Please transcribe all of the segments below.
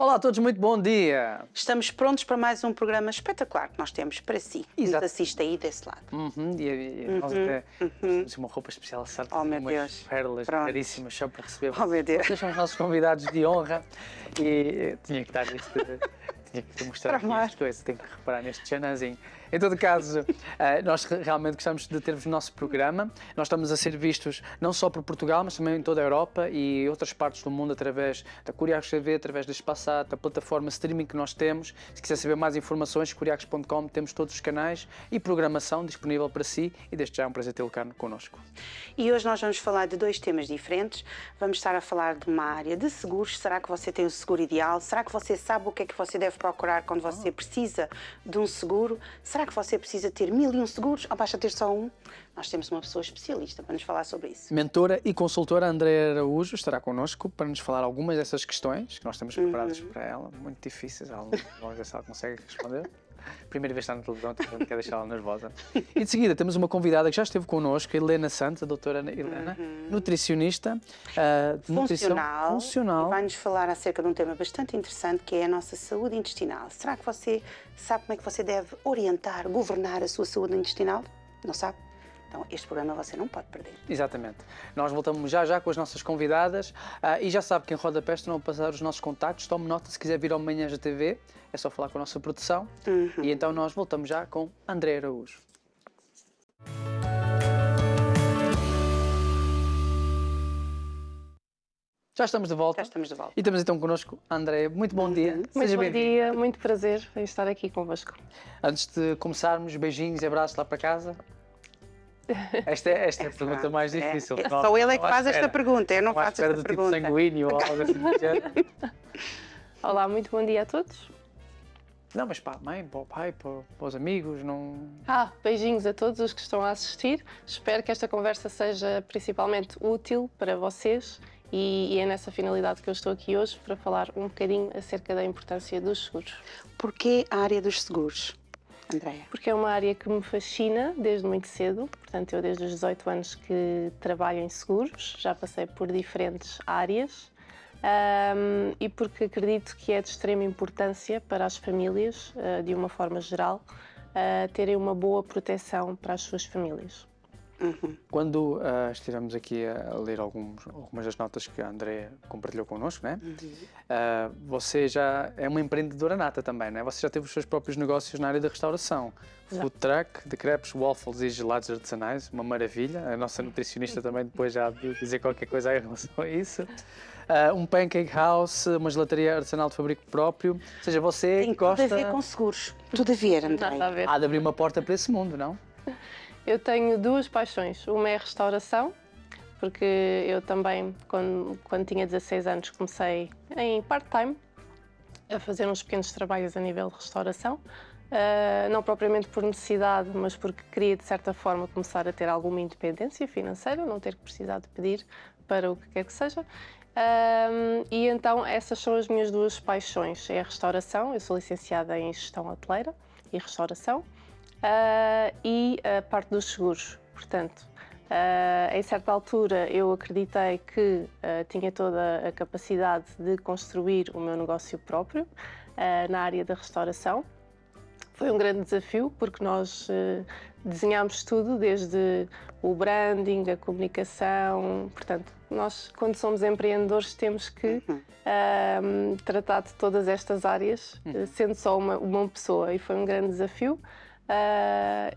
Olá a todos, muito bom dia! Estamos prontos para mais um programa espetacular que nós temos para si. Exato. Nos assiste aí desse lado. Nós até temos uma roupa especial, certo? Oh, meu umas Deus. pérolas caríssimas só para receber. Oh, meu Deus. Vocês são os nossos convidados de honra e tinha que dar isto, tinha que mostrar aqui as coisas, tenho que reparar neste chanãzinho. Em todo caso, nós realmente gostamos de ter-vos no nosso programa. Nós estamos a ser vistos não só por Portugal, mas também em toda a Europa e outras partes do mundo através da Curiacos TV, através da Espaçat, da plataforma streaming que nós temos. Se quiser saber mais informações, curiacos.com, temos todos os canais e programação disponível para si e desde já é um prazer tê-lo cá connosco. E hoje nós vamos falar de dois temas diferentes. Vamos estar a falar de uma área de seguros. Será que você tem o seguro ideal? Será que você sabe o que é que você deve procurar quando você precisa de um seguro? Será que você precisa ter 1001 seguros ou basta ter só um? Nós temos uma pessoa especialista para nos falar sobre isso. Mentora e consultora Andréa Araújo estará connosco para nos falar algumas dessas questões que nós temos preparadas para ela, muito difíceis, vamos ver se ela consegue responder. Primeira vez que está na televisão, então quer deixá-la nervosa. E de seguida temos uma convidada que já esteve connosco, Helena Santos, a doutora Helena, nutricionista, funcional. E vai-nos falar acerca de um tema bastante interessante que é a nossa saúde intestinal. Será que você sabe como é que você deve orientar, governar a sua saúde intestinal? Não sabe? Então, este programa você não pode perder. Exatamente. Nós voltamos já com as nossas convidadas e já sabe que em rodapé estão a passar os nossos contactos. Tome nota, se quiser vir ao Manhãs da TV, é só falar com a nossa produção. E então nós voltamos já com Andréa Araújo. Já estamos de volta. Já estamos de volta. E temos então connosco a Andréa. Muito bom dia. Muito bom dia, muito prazer em estar aqui convosco. Antes de começarmos, beijinhos e abraços lá para casa. Esta é a pergunta mais difícil. Só ele é que faz esta pergunta, eu não faço esta pergunta. Tipo sanguíneo ou algo assim. Olá, muito bom dia a todos. Não, mas para a mãe, para o pai, para os amigos, não... Beijinhos a todos os que estão a assistir. Espero que esta conversa seja principalmente útil para vocês e é nessa finalidade que eu estou aqui hoje para falar um bocadinho acerca da importância dos seguros. Porquê a área dos seguros, Andréa? Porque é uma área que me fascina desde muito cedo, portanto eu desde os 18 anos que trabalho em seguros, já passei por diferentes áreas e porque acredito que é de extrema importância para as famílias, de uma forma geral, terem uma boa proteção para as suas famílias. Quando estivemos aqui a ler algumas das notas que a Andréa compartilhou connosco, né? Você já é uma empreendedora nata também, né? Você já teve os seus próprios negócios na área da restauração. Food truck, de crepes, waffles e gelados artesanais, uma maravilha. A nossa nutricionista também depois já viu dizer qualquer coisa em relação a isso. Um pancake house, uma gelataria artesanal de fabrico próprio. Ou seja, você tem gosta... tudo a ver com seguros. Tudo a ver, Andréa. Nada a ver. Há de abrir uma porta para esse mundo, não? Eu tenho duas paixões. Uma é a restauração, porque eu também, quando tinha 16 anos, comecei em part-time a fazer uns pequenos trabalhos a nível de restauração. Não propriamente por necessidade, mas porque queria, de certa forma, começar a ter alguma independência financeira, não ter que precisar de pedir para o que quer que seja. E então essas são as minhas duas paixões. É a restauração, eu sou licenciada em Gestão Hoteleira e Restauração. E a parte dos seguros. Portanto, em certa altura eu acreditei que tinha toda a capacidade de construir o meu negócio próprio na área da restauração. Foi um grande desafio porque nós desenhámos tudo, desde o branding, a comunicação. Portanto, nós, quando somos empreendedores, temos que tratar de todas estas áreas, sendo só uma pessoa, e foi um grande desafio.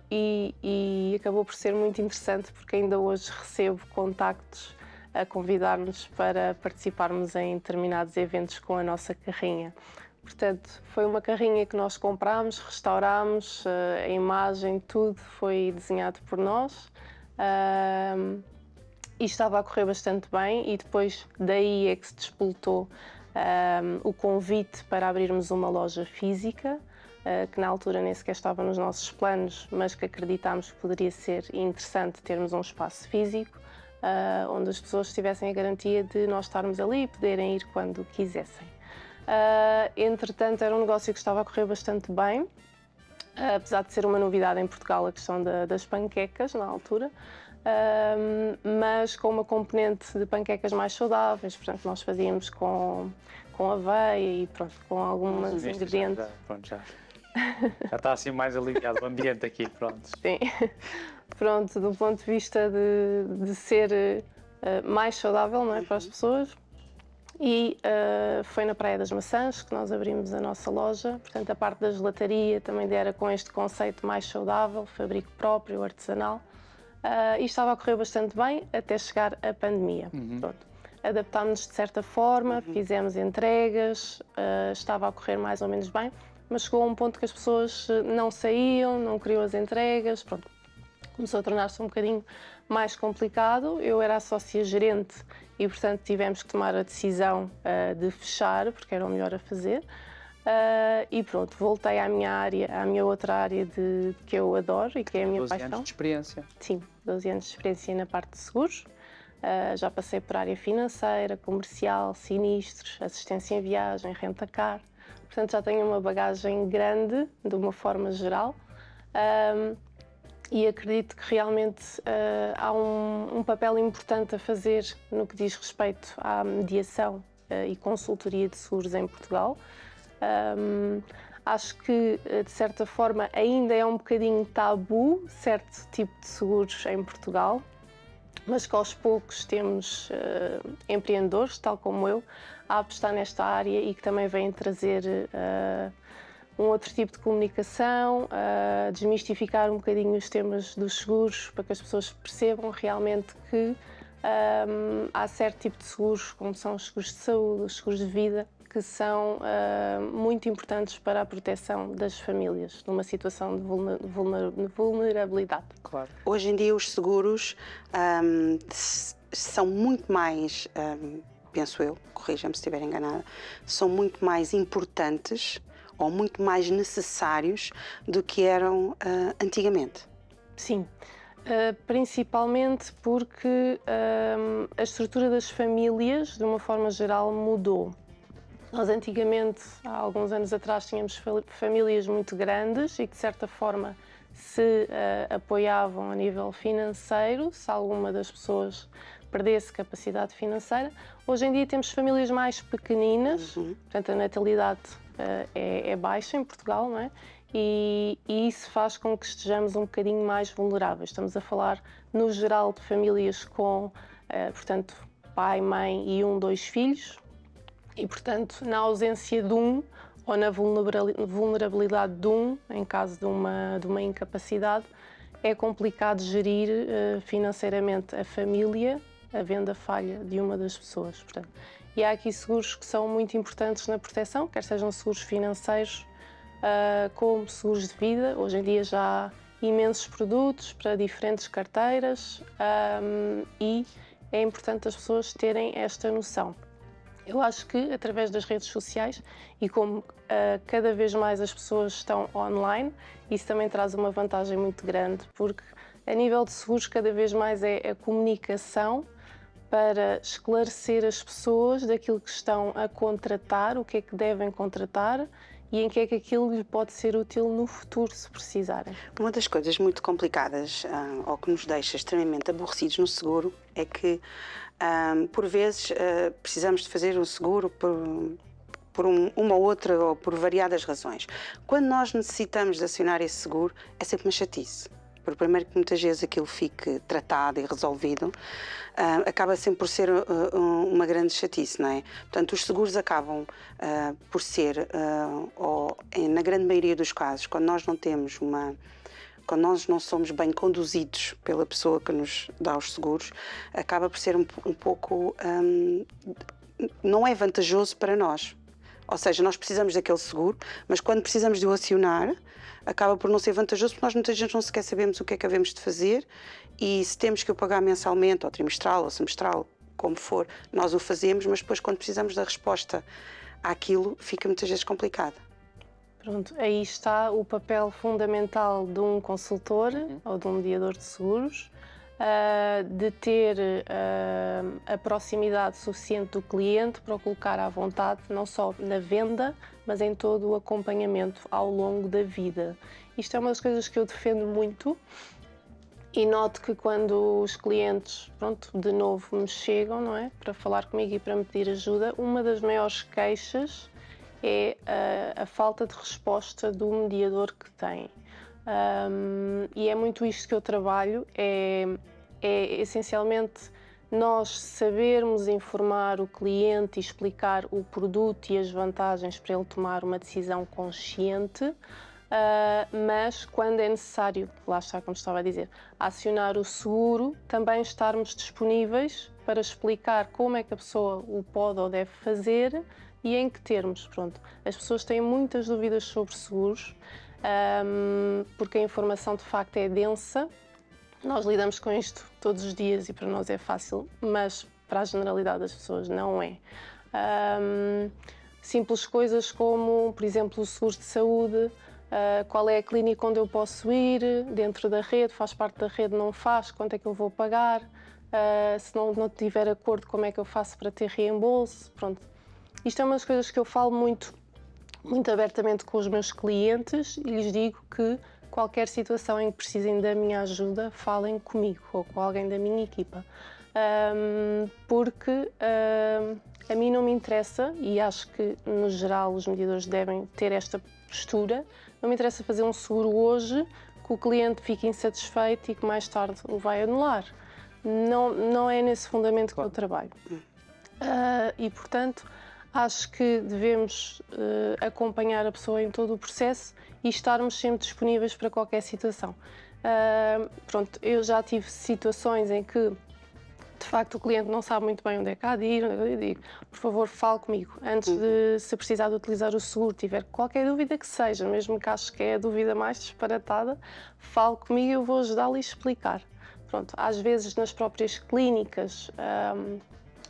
E acabou por ser muito interessante porque ainda hoje recebo contactos a convidar-nos para participarmos em determinados eventos com a nossa carrinha. Portanto, foi uma carrinha que nós comprámos, restaurámos, a imagem, tudo foi desenhado por nós e estava a correr bastante bem e depois daí é que se despoltou o convite para abrirmos uma loja física, que na altura nem sequer estava nos nossos planos, mas que acreditámos que poderia ser interessante termos um espaço físico, onde as pessoas tivessem a garantia de nós estarmos ali e poderem ir quando quisessem. Entretanto, era um negócio que estava a correr bastante bem, apesar de ser uma novidade em Portugal a questão das panquecas na altura, mas com uma componente de panquecas mais saudáveis. Portanto, nós fazíamos com com aveia e pronto, com alguns Isto ingredientes. Pronto, já está assim mais aliviado o ambiente aqui, pronto. Sim, pronto, do ponto de vista de ser mais saudável, não é, para as pessoas. E foi na Praia das Maçãs que nós abrimos a nossa loja, portanto a parte da gelataria também era com este conceito mais saudável, fabrico próprio, artesanal, e estava a correr bastante bem até chegar a pandemia. Pronto. Adaptámos-nos de certa forma, fizemos entregas, estava a correr mais ou menos bem, mas chegou a um ponto que as pessoas não saíam, não queriam as entregas, pronto. Começou a tornar-se um bocadinho mais complicado. Eu era a sócia-gerente e, portanto, tivemos que tomar a decisão de fechar, porque era o melhor a fazer. E pronto, voltei à minha área, à minha outra área que eu adoro e que é a minha 12 paixão. anos de experiência. Sim, 12 anos de experiência na parte de seguros. Já passei por área financeira, comercial, sinistros, assistência em viagem, renta-car. Portanto, já tenho uma bagagem grande, de uma forma geral. E acredito que realmente há um papel importante a fazer no que diz respeito à mediação e consultoria de seguros em Portugal. Acho que, de certa forma, ainda é um bocadinho tabu certo tipo de seguros em Portugal, mas que aos poucos temos empreendedores, tal como eu, a apostar nesta área e que também vêm trazer um outro tipo de comunicação, desmistificar um bocadinho os temas dos seguros, para que as pessoas percebam realmente que há certo tipo de seguros, como são os seguros de saúde, os seguros de vida, que são muito importantes para a proteção das famílias numa situação de vulnerabilidade. Claro. Hoje em dia os seguros são muito mais, penso eu, corrija-me se estiver enganada, são muito mais importantes ou muito mais necessários do que eram antigamente. Sim, principalmente porque a estrutura das famílias, de uma forma geral, mudou. Nós antigamente, há alguns anos atrás, tínhamos famílias muito grandes e que de certa forma se apoiavam a nível financeiro, se alguma das pessoas perdesse capacidade financeira. Hoje em dia temos famílias mais pequeninas, portanto a natalidade é baixa em Portugal, não é? E isso faz com que estejamos um bocadinho mais vulneráveis. Estamos a falar, no geral, de famílias com, portanto, pai, mãe e 2 filhos. E, portanto, na ausência de um, ou na vulnerabilidade de um, em caso de uma incapacidade, é complicado gerir financeiramente a família, havendo a falha de uma das pessoas. Portanto, e há aqui seguros que são muito importantes na proteção, quer sejam seguros financeiros, como seguros de vida. Hoje em dia já há imensos produtos para diferentes carteiras e é importante as pessoas terem esta noção. Eu acho que, através das redes sociais e como cada vez mais as pessoas estão online, isso também traz uma vantagem muito grande, porque a nível de seguros cada vez mais é a comunicação para esclarecer as pessoas daquilo que estão a contratar, o que é que devem contratar e em que é que aquilo lhe pode ser útil no futuro, se precisarem. Uma das coisas muito complicadas, ou que nos deixa extremamente aborrecidos no seguro, é que, por vezes, precisamos de fazer o seguro por uma ou outra ou por variadas razões. Quando nós necessitamos de acionar esse seguro, é sempre uma chatice. Por primeiro que muitas vezes aquilo fique tratado e resolvido, acaba sempre por ser uma grande chatice, não é? Portanto, os seguros acabam por ser, ou na grande maioria dos casos, quando nós não somos bem conduzidos pela pessoa que nos dá os seguros, acaba por ser um pouco, não é vantajoso para nós. Ou seja, nós precisamos daquele seguro, mas quando precisamos de o acionar, acaba por não ser vantajoso, porque nós muitas vezes não sequer sabemos o que é que havemos de fazer e se temos que o pagar mensalmente, ou trimestral, ou semestral, como for, nós o fazemos, mas depois quando precisamos da resposta àquilo, fica muitas vezes complicado. Pronto, aí está o papel fundamental de um consultor ou de um mediador de seguros, de ter a proximidade suficiente do cliente para o colocar à vontade, não só na venda, mas em todo o acompanhamento ao longo da vida. Isto é uma das coisas que eu defendo muito, E noto que quando os clientes, pronto, de novo me chegam, não é, para falar comigo e para me pedir ajuda, uma das maiores queixas é a falta de resposta do mediador que tem. E é muito isto que eu trabalho, é essencialmente nós sabermos informar o cliente e explicar o produto e as vantagens para ele tomar uma decisão consciente, mas quando é necessário, lá está, como estava a dizer, acionar o seguro, também estarmos disponíveis para explicar como é que a pessoa o pode ou deve fazer e em que termos. Pronto, as pessoas têm muitas dúvidas sobre seguros, porque a informação de facto é densa. Nós lidamos com isto todos os dias e para nós é fácil, mas para a generalidade das pessoas não é. Simples coisas como, por exemplo, o seguro de saúde, qual é a clínica onde eu posso ir, dentro da rede, faz parte da rede, não faz, quanto é que eu vou pagar, se não tiver acordo, como é que eu faço para ter reembolso, pronto. Isto é uma das coisas que eu falo muito abertamente com os meus clientes e lhes digo que qualquer situação em que precisem da minha ajuda, falem comigo ou com alguém da minha equipa. Porque a mim não me interessa, e acho que no geral os mediadores devem ter esta postura, não me interessa fazer um seguro hoje que o cliente fique insatisfeito e que mais tarde o vai anular. Não é nesse fundamento que eu trabalho. E portanto acho que devemos acompanhar a pessoa em todo o processo e estarmos sempre disponíveis para qualquer situação. Pronto, eu já tive situações em que, de facto, o cliente não sabe muito bem onde é que há de ir, eu digo, por favor, fale comigo. Antes de, se precisar de utilizar o seguro, tiver qualquer dúvida que seja, mesmo que acho que é a dúvida mais disparatada, fale comigo e eu vou ajudá-lo e explicar. Pronto, às vezes nas próprias clínicas,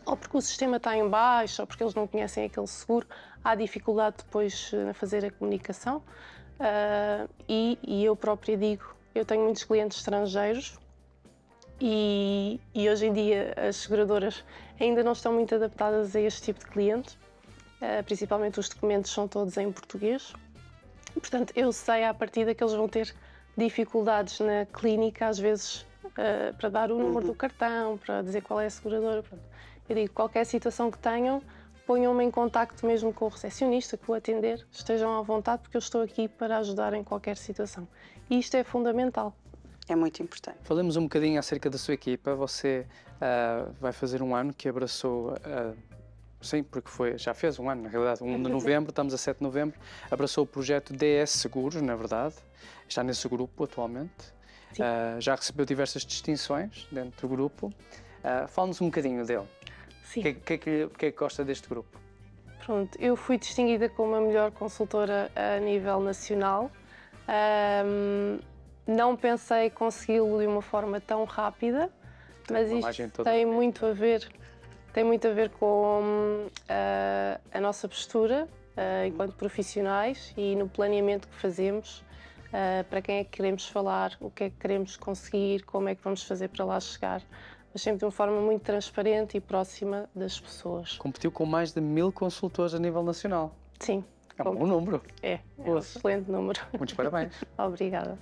ou porque o sistema está em baixo, ou porque eles não conhecem aquele seguro, há dificuldade depois na fazer a comunicação. E eu própria digo, eu tenho muitos clientes estrangeiros e hoje em dia as seguradoras ainda não estão muito adaptadas a este tipo de cliente, principalmente os documentos são todos em português. Portanto, eu sei à partida que eles vão ter dificuldades na clínica, às vezes, para dar o número do cartão, para dizer qual é a seguradora. Pronto. Eu digo, qualquer situação que tenham, ponham-me em contacto mesmo com o recepcionista, com o atender, estejam à vontade porque eu estou aqui para ajudar em qualquer situação. E isto é fundamental. É muito importante. Falemos um bocadinho acerca da sua equipa. Você vai fazer um ano que abraçou, sim, porque já fez um ano, na realidade, 1 de novembro, estamos a 7 de novembro, abraçou o projeto DS Seguros, na verdade, está nesse grupo atualmente, já recebeu diversas distinções dentro do grupo. Fala-nos um bocadinho dele. Sim. O que é que gosta deste grupo? Pronto, eu fui distinguida como a melhor consultora a nível nacional. Não pensei consegui-lo de uma forma tão rápida, mas isto tem muito a ver com a nossa postura enquanto profissionais e no planeamento que fazemos, para quem é que queremos falar, o que é que queremos conseguir, como é que vamos fazer para lá chegar. Mas sempre de uma forma muito transparente e próxima das pessoas. Competiu com mais de 1000 consultores a nível nacional. Sim. É um bom número. É um excelente número. Muitos parabéns. Obrigada.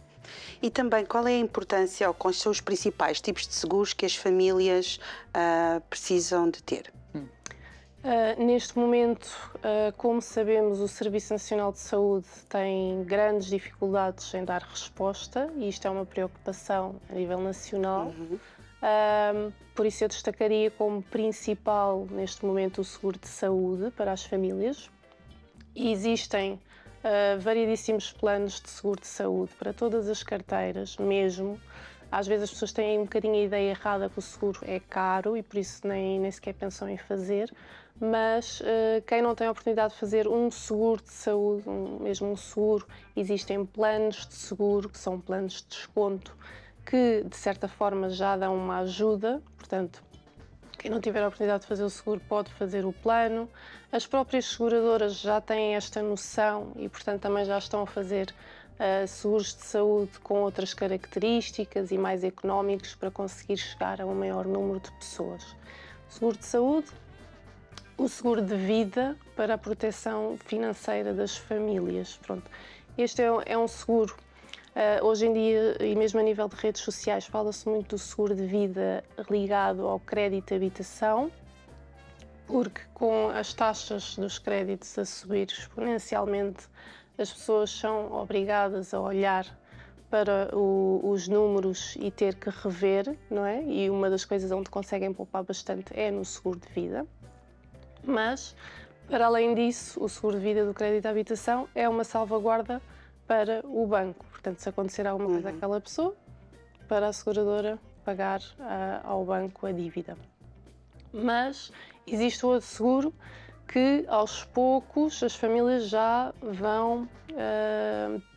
E também, qual é a importância ou quais são os principais tipos de seguros que as famílias precisam de ter? Neste momento, como sabemos, o Serviço Nacional de Saúde tem grandes dificuldades em dar resposta e isto é uma preocupação a nível nacional. Por isso eu destacaria como principal neste momento o seguro de saúde para as famílias. E existem variedíssimos planos de seguro de saúde para todas as carteiras, mesmo. Às vezes as pessoas têm um bocadinho a ideia errada que o seguro é caro e por isso nem sequer pensam em fazer, mas quem não tem a oportunidade de fazer um seguro de saúde, mesmo um seguro, existem planos de seguro que são planos de desconto que, de certa forma, já dão uma ajuda, portanto, quem não tiver a oportunidade de fazer o seguro pode fazer o plano. As próprias seguradoras já têm esta noção e, portanto, também já estão a fazer seguros de saúde com outras características e mais económicos para conseguir chegar a um maior número de pessoas. Seguro de saúde, o seguro de vida para a proteção financeira das famílias. Pronto. Este é um seguro Hoje em dia, e mesmo a nível de redes sociais, fala-se muito do seguro de vida ligado ao crédito de habitação, porque com as taxas dos créditos a subir exponencialmente, as pessoas são obrigadas a olhar para os números e ter que rever, não é? E uma das coisas onde conseguem poupar bastante é no seguro de vida. Mas, para além disso, o seguro de vida do crédito à habitação é uma salvaguarda para o banco. Portanto, se acontecer alguma coisa àquela pessoa, para a seguradora pagar ao banco a dívida. Mas existe outro seguro que, aos poucos, as famílias já vão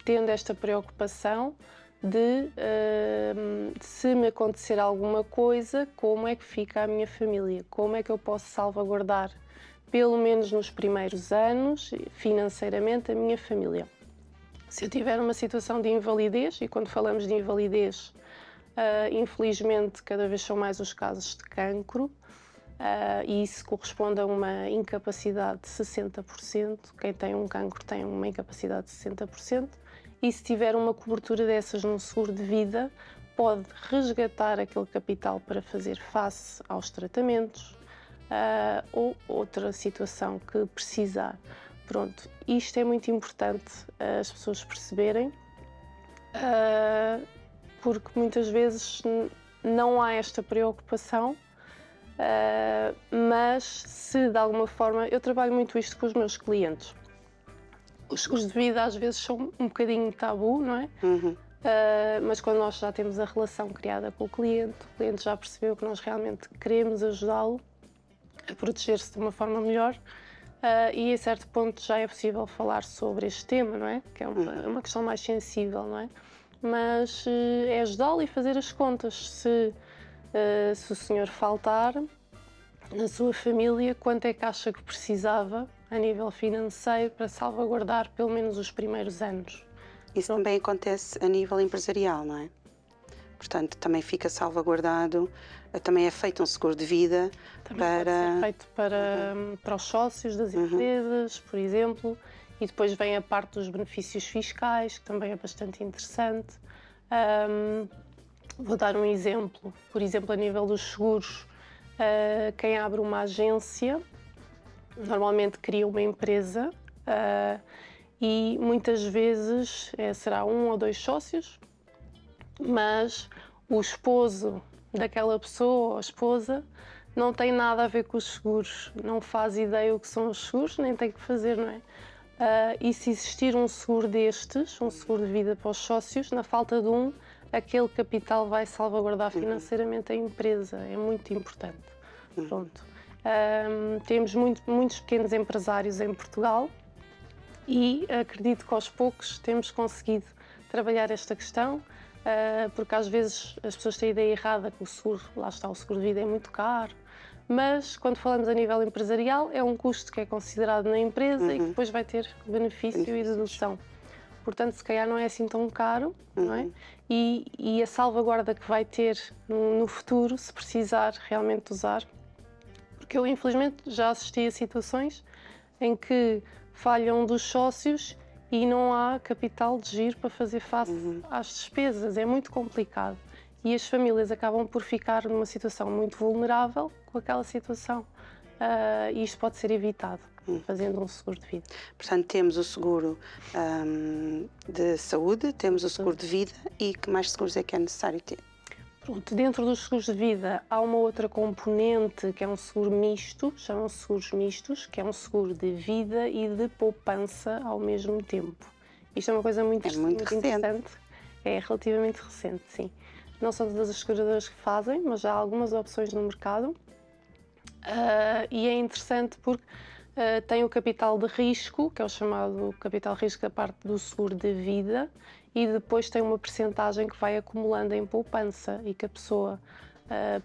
tendo esta preocupação de se me acontecer alguma coisa, como é que fica a minha família? Como é que eu posso salvaguardar, pelo menos nos primeiros anos, financeiramente, a minha família? Se eu tiver uma situação de invalidez, e quando falamos de invalidez, infelizmente cada vez são mais os casos de cancro, e isso corresponde a uma incapacidade de 60%. Quem tem um cancro tem uma incapacidade de 60%. E se tiver uma cobertura dessas num seguro de vida, pode resgatar aquele capital para fazer face aos tratamentos ou outra situação que precisar. Pronto, isto é muito importante as pessoas perceberem, porque muitas vezes não há esta preocupação, mas se de alguma forma, eu trabalho muito isto com os meus clientes. Os seguros de vida às vezes são um bocadinho tabu, não é? Mas quando nós já temos a relação criada com o cliente já percebeu que nós realmente queremos ajudá-lo a proteger-se de uma forma melhor. E a certo ponto já é possível falar sobre este tema, não é? Que é uma questão mais sensível, não é? Mas é ajudá-lo e fazer as contas. Se o senhor faltar na sua família, quanto é que acha que precisava a nível financeiro para salvaguardar pelo menos os primeiros anos? Isso também acontece a nível empresarial, não é? Portanto, também fica salvaguardado, também é feito um seguro de vida também pode ser feito para os sócios das empresas, por exemplo, e depois vem a parte dos benefícios fiscais, que também é bastante interessante. Vou dar um exemplo. Por exemplo, a nível dos seguros, quem abre uma agência normalmente cria uma empresa e muitas vezes será 1 ou 2 sócios, mas o esposo daquela pessoa ou a esposa não tem nada a ver com os seguros, não faz ideia o que são os seguros, nem tem que fazer, não é? E se existir um seguro destes, um seguro de vida para os sócios, na falta de um, aquele capital vai salvaguardar financeiramente a empresa, é muito importante. Pronto. Temos muitos pequenos empresários em Portugal e acredito que aos poucos temos conseguido trabalhar esta questão, porque às vezes as pessoas têm a ideia errada que o seguro, lá está, o seguro de vida é muito caro, mas quando falamos a nível empresarial é um custo que é considerado na empresa e que depois vai ter benefício e dedução. Portanto, se calhar não é assim tão caro, não é? E a salvaguarda que vai ter no futuro, se precisar realmente usar, porque eu infelizmente já assisti a situações em que falha um dos sócios e não há capital de giro para fazer face às despesas, é muito complicado. E as famílias acabam por ficar numa situação muito vulnerável com aquela situação. E isto pode ser evitado fazendo um seguro de vida. Portanto, temos o seguro de saúde, temos o seguro de vida e que mais seguros é que é necessário ter? Pronto, dentro dos seguros de vida há uma outra componente que é um seguro misto, chamam-se seguros mistos, que é um seguro de vida e de poupança ao mesmo tempo. Isto é uma coisa muito interessante. É relativamente recente, sim. Não são todas as seguradoras que fazem, mas já há algumas opções no mercado. E é interessante porque tem o capital de risco, que é o chamado capital de risco da parte do seguro de vida, e depois tem uma percentagem que vai acumulando em poupança e que a pessoa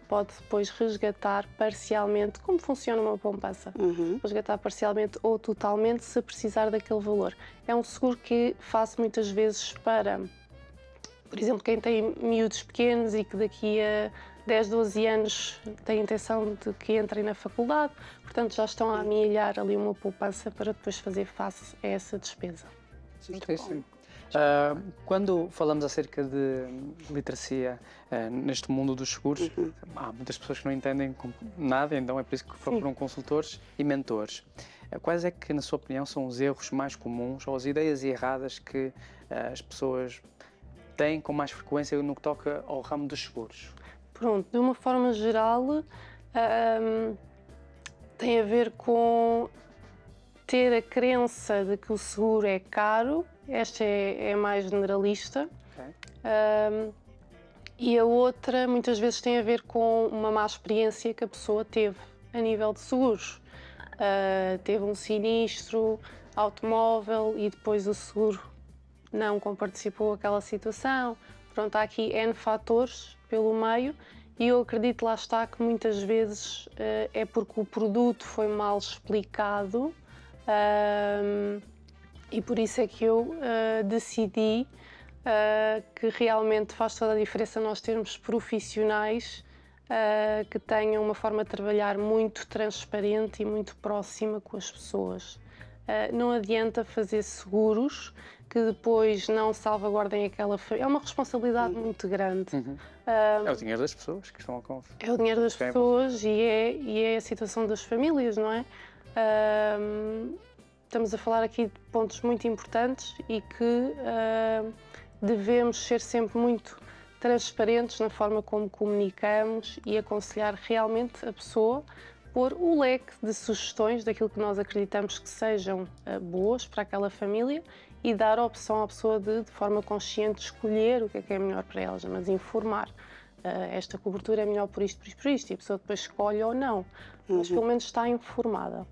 pode depois resgatar parcialmente. Como funciona uma poupança? Resgatar parcialmente ou totalmente se precisar daquele valor. É um seguro que faço muitas vezes para, por exemplo, quem tem miúdos pequenos e que daqui a 10, 12 anos têm a intenção de que entrem na faculdade, portanto já estão a amealhar ali uma poupança para depois fazer face a essa despesa. Certíssimo. Quando falamos acerca de literacia neste mundo dos seguros, há muitas pessoas que não entendem nada, então é por isso que procuram consultores e mentores. Quais é que, na sua opinião, são os erros mais comuns ou as ideias erradas que as pessoas têm com mais frequência no que toca ao ramo dos seguros? Pronto, de uma forma geral, tem a ver com ter a crença de que o seguro é caro. Esta é mais generalista. E a outra, muitas vezes, tem a ver com uma má experiência que a pessoa teve a nível de seguros. Teve um sinistro automóvel e depois o seguro não comparticipou aquela situação. Pronto, há aqui N fatores pelo meio e eu acredito, lá está, que muitas vezes é porque o produto foi mal explicado e por isso é que eu decidi que realmente faz toda a diferença nós termos profissionais que tenham uma forma de trabalhar muito transparente e muito próxima com as pessoas. Não adianta fazer seguros que depois não salvaguardem aquela família. É uma responsabilidade muito grande. É o dinheiro das pessoas que estão a confiar. É o dinheiro das pessoas e é a situação das famílias, não é? Estamos a falar aqui de pontos muito importantes e que devemos ser sempre muito transparentes na forma como comunicamos e aconselhar realmente a pessoa, pôr o leque de sugestões daquilo que nós acreditamos que sejam boas para aquela família e dar a opção à pessoa de forma consciente, escolher o que é melhor para elas, mas informar. Esta cobertura é melhor por isto, por isto, por isto, e a pessoa depois escolhe ou não, mas pelo menos está informada.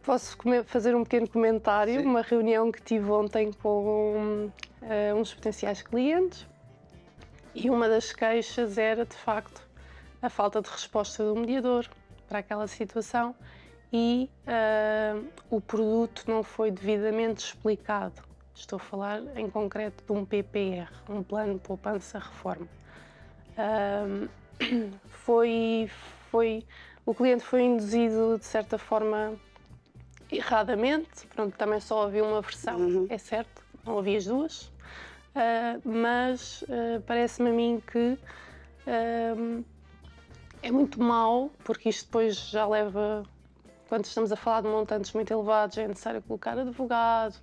Posso fazer um pequeno comentário? Sim. Uma reunião que tive ontem com uns potenciais clientes e uma das queixas era, de facto, a falta de resposta do mediador para aquela situação e o produto não foi devidamente explicado. Estou a falar em concreto de um PPR, um Plano de Poupança Reforma. O cliente foi induzido, de certa forma, erradamente. Pronto, também só havia uma versão, é certo, não havia as duas, mas parece-me a mim que é muito mau, porque isto depois já leva, quando estamos a falar de montantes muito elevados, é necessário colocar advogado,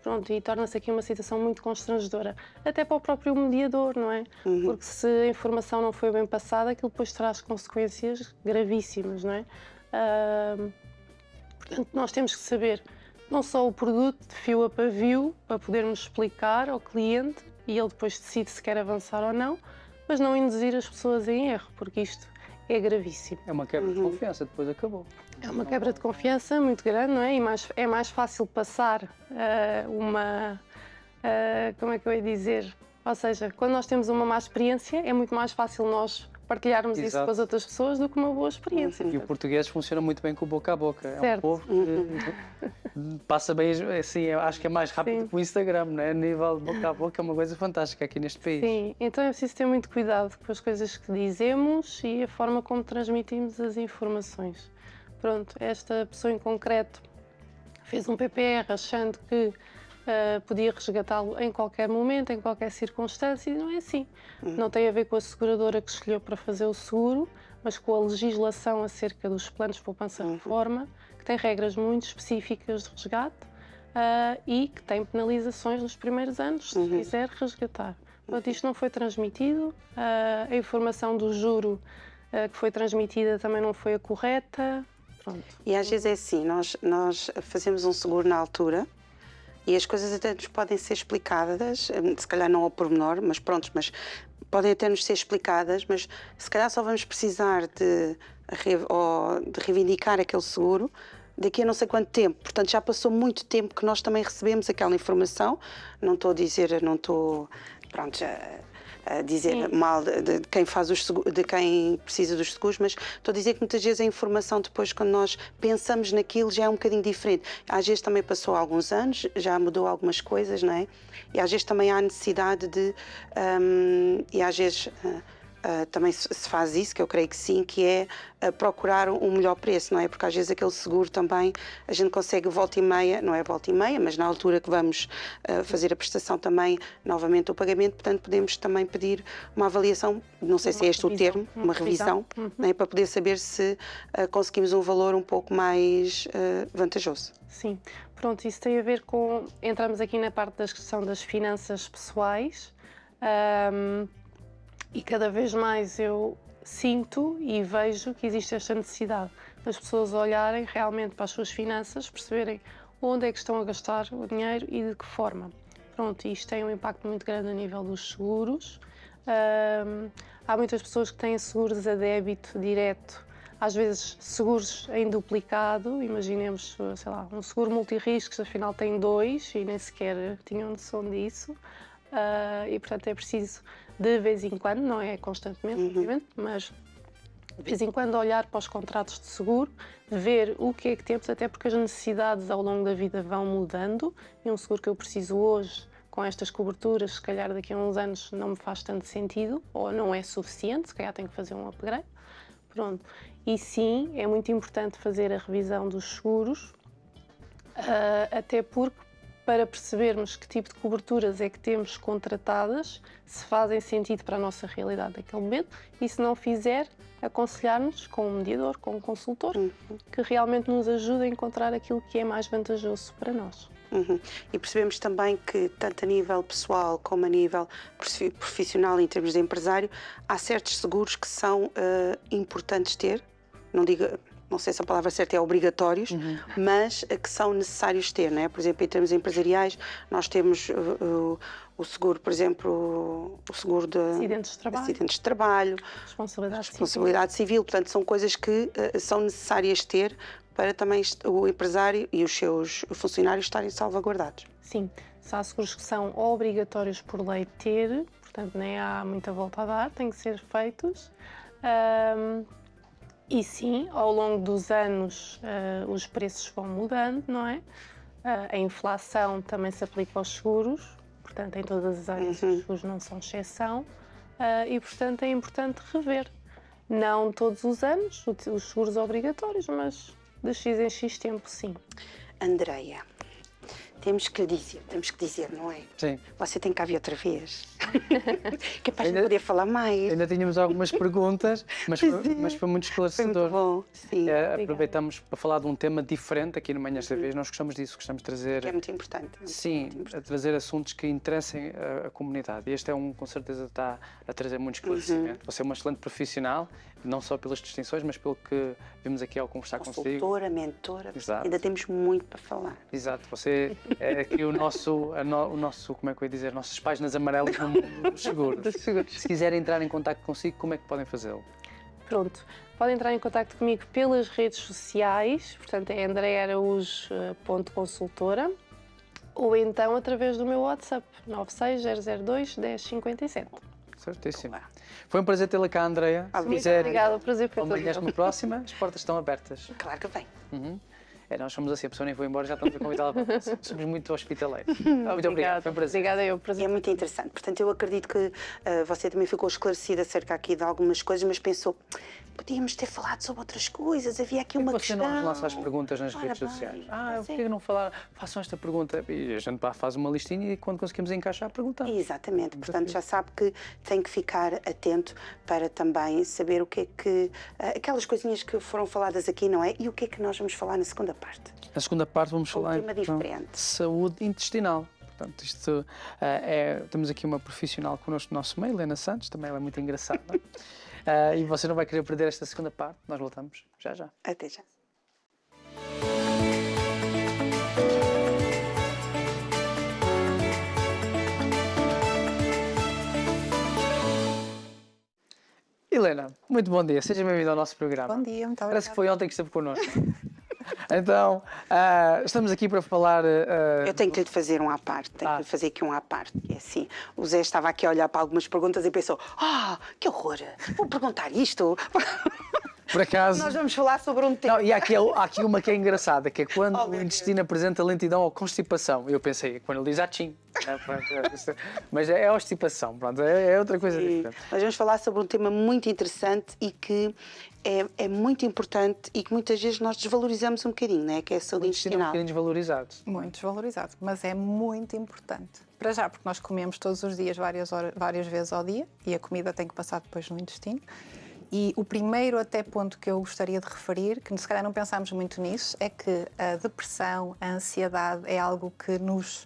pronto, e torna-se aqui uma situação muito constrangedora, até para o próprio mediador, não é? Porque se a informação não foi bem passada, aquilo depois traz consequências gravíssimas, não é? Portanto, nós temos que saber não só o produto de fio a pavio para podermos explicar ao cliente e ele depois decide se quer avançar ou não, mas não induzir as pessoas em erro, porque isto é gravíssimo. É uma quebra de confiança, depois acabou. É uma quebra de confiança muito grande, não é? E é mais fácil passar como é que eu ia dizer? Ou seja, quando nós temos uma má experiência, é muito mais fácil nós partilharmos isso com as outras pessoas do que uma boa experiência. E o português funciona muito bem com o boca a boca. Certo. É um povo que passa bem, assim, eu acho que é mais rápido que o Instagram, não é? A nível de boca a boca é uma coisa fantástica aqui neste país. Sim, então é preciso ter muito cuidado com as coisas que dizemos e a forma como transmitimos as informações. Pronto, esta pessoa em concreto fez um PPR achando que podia resgatá-lo em qualquer momento, em qualquer circunstância, e não é assim. Não tem a ver com a seguradora que escolheu para fazer o seguro, mas com a legislação acerca dos planos de poupança-reforma, que tem regras muito específicas de resgate e que tem penalizações nos primeiros anos, se quiser resgatar. Portanto, isto não foi transmitido, a informação do juro que foi transmitida também não foi a correta. Pronto. E às vezes é assim, nós fazemos um seguro na altura, e as coisas até nos podem ser explicadas, se calhar não ao pormenor, mas pronto, mas podem até nos ser explicadas, mas se calhar só vamos precisar de reivindicar aquele seguro daqui a não sei quanto tempo. Portanto, já passou muito tempo que nós também recebemos aquela informação. Não estou a dizer, pronto, a dizer mal de quem faz de quem precisa dos seguros, mas estou a dizer que muitas vezes a informação depois, quando nós pensamos naquilo, já é um bocadinho diferente. Às vezes também passou alguns anos, já mudou algumas coisas, não é? E às vezes também há necessidade de, e às vezes também se faz isso, que eu creio que sim, que é procurar um melhor preço, não é? Porque às vezes aquele seguro também a gente consegue volta e meia, não é volta e meia, mas na altura que vamos fazer a prestação também, novamente o pagamento, portanto podemos também pedir uma avaliação, não sei se é este o termo, uma revisão, né? Para poder saber se conseguimos um valor um pouco mais vantajoso. Sim, pronto, isso tem a ver com, entramos aqui na parte da questão das finanças pessoais, e cada vez mais eu sinto e vejo que existe esta necessidade das pessoas olharem realmente para as suas finanças, perceberem onde é que estão a gastar o dinheiro e de que forma. Pronto, isto tem um impacto muito grande a nível dos seguros. Há muitas pessoas que têm seguros a débito direto, às vezes seguros em duplicado, imaginemos, sei lá, um seguro multirriscos, afinal tem 2 e nem sequer tinham noção disso. E portanto é preciso de vez em quando, não é constantemente, obviamente, mas de vez em quando olhar para os contratos de seguro, ver o que é que temos, até porque as necessidades ao longo da vida vão mudando e um seguro que eu preciso hoje com estas coberturas, se calhar daqui a uns anos não me faz tanto sentido ou não é suficiente, se calhar tenho que fazer um upgrade. Pronto. E sim, é muito importante fazer a revisão dos seguros, até porque para percebermos que tipo de coberturas é que temos contratadas, se fazem sentido para a nossa realidade naquele momento e se não fizer, aconselhar-nos com um mediador, com um consultor, que realmente nos ajude a encontrar aquilo que é mais vantajoso para nós. E percebemos também que, tanto a nível pessoal como a nível profissional, em termos de empresário, há certos seguros que são importantes ter, não sei se a palavra certa é obrigatórios, mas que são necessários ter, não é? Por exemplo, em termos empresariais, nós temos o seguro, por exemplo, o seguro de acidentes de trabalho, responsabilidade civil, portanto, são coisas que são necessárias ter para também o empresário e os seus funcionários estarem salvaguardados. Sim, há seguros que são obrigatórios por lei ter, portanto, nem há muita volta a dar, têm que ser feitos. E sim, ao longo dos anos os preços vão mudando, não é? A inflação também se aplica aos seguros, portanto, em todas as áreas os seguros não são exceção, e, portanto, é importante rever. Não todos os anos, os seguros obrigatórios, mas de X em X tempo, sim. Andreia, temos que dizer, não é? Sim. Você tem que cá vir outra vez. Que é para a gente poder falar mais. Ainda tínhamos algumas perguntas, mas foi muito esclarecedor. Foi muito bom, sim. Aproveitamos para falar de um tema diferente aqui no Manhãs TV. Nós gostamos disso, gostamos de trazer... Que é muito importante. Sim, a trazer assuntos que interessem a comunidade. E este é com certeza, está a trazer muito esclarecimento. Você é uma excelente profissional, não só pelas distinções, mas pelo que vimos aqui ao conversar consigo. Consultora, mentora, exato. Ainda temos muito para falar. Exato, você é aqui o nosso, como é que eu ia dizer, nossas páginas amarelas no mundo dos seguros. Se quiserem entrar em contato consigo, como é que podem fazê-lo? Pronto, podem entrar em contato comigo pelas redes sociais, portanto é andrearaújo.consultora, ou então através do meu WhatsApp, 96002 1057. Certíssimo. Claro. Foi um prazer tê-la cá, Andreia. Se quiser, obrigada, o prazer foi todo meu. Próxima, as portas estão abertas. Claro que vem. Nós somos assim, a pessoa nem foi embora, já estamos a convidá-la para a próxima. Somos muito hospitaleiros. Muito obrigado, foi um prazer. Obrigada, eu, prazer. É muito interessante. Portanto, eu acredito que você também ficou esclarecida acerca aqui de algumas coisas, mas pensou, podíamos ter falado sobre outras coisas, havia aqui uma questão. Você não nos lança as perguntas nas redes sociais. Por que não falar? Façam esta pergunta. E a gente faz uma listinha e quando conseguimos encaixar, perguntamos. Exatamente. Portanto, já sabe que tem que ficar atento para também saber o que é que... aquelas coisinhas que foram faladas aqui, não é? E o que é que nós vamos falar na segunda parte? Na segunda parte vamos falar tema diferente. De saúde intestinal. Portanto, isto temos aqui uma profissional connosco no nosso meio, Helena Santos, também ela é muito engraçada. E você não vai querer perder esta segunda parte, nós voltamos já já. Até já. Helena, muito bom dia, seja bem-vinda ao nosso programa. Bom dia, muito obrigada. Parece que foi ontem que esteve connosco. Então, estamos aqui para falar... Eu tenho que lhe fazer um à parte, tenho que lhe fazer aqui um à parte. É assim, o Zé estava aqui a olhar para algumas perguntas e pensou, que horror, vou perguntar isto. Por acaso... Nós vamos falar sobre um tema. Não, e há aqui uma que é engraçada, que é quando Oh, o meu intestino apresenta lentidão ou constipação. Eu pensei, quando ele diz atchim. Mas é constipação, pronto, é outra coisa diferente. Nós vamos falar sobre um tema muito interessante e que é muito importante e que muitas vezes nós desvalorizamos um bocadinho, não é? Que é a saúde O intestino é um intestinal. bocadinho desvalorizado. Muito desvalorizado, mas é muito importante. Para já, porque nós comemos todos os dias, várias vezes ao dia, e a comida tem que passar depois no intestino. E o primeiro até ponto que eu gostaria de referir, que se calhar não pensámos muito nisso, é que a depressão, a ansiedade é algo que nos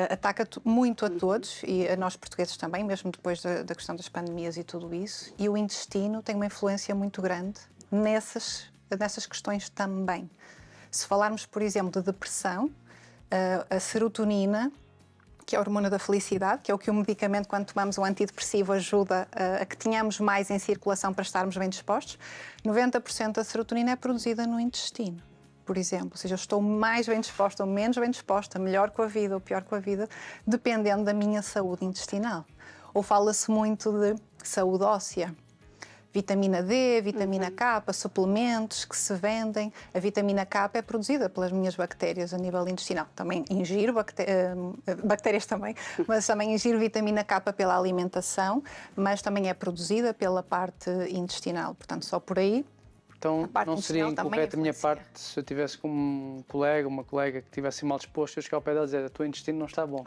ataca muito a todos, e a nós portugueses também, mesmo depois da questão das pandemias e tudo isso. E o intestino tem uma influência muito grande nessas questões também. Se falarmos, por exemplo, de depressão, a serotonina, que é a hormona da felicidade, que é o que o medicamento, quando tomamos um antidepressivo, ajuda a que tenhamos mais em circulação para estarmos bem dispostos, 90% da serotonina é produzida no intestino, por exemplo. Ou seja, eu estou mais bem disposta ou menos bem disposta, melhor com a vida ou pior com a vida, dependendo da minha saúde intestinal. Ou fala-se muito de saúde óssea. Vitamina D, vitamina K, suplementos que se vendem. A vitamina K é produzida pelas minhas bactérias a nível intestinal. Também ingiro bactérias também, mas também ingiro vitamina K pela alimentação, mas também é produzida pela parte intestinal. Portanto, só por aí. Então não seria intestinal também incorreto da minha influencia. parte se eu tivesse como um colega, uma colega que estivesse mal disposto, eu chegar ao pé dela e dizer: o teu intestino não está bom.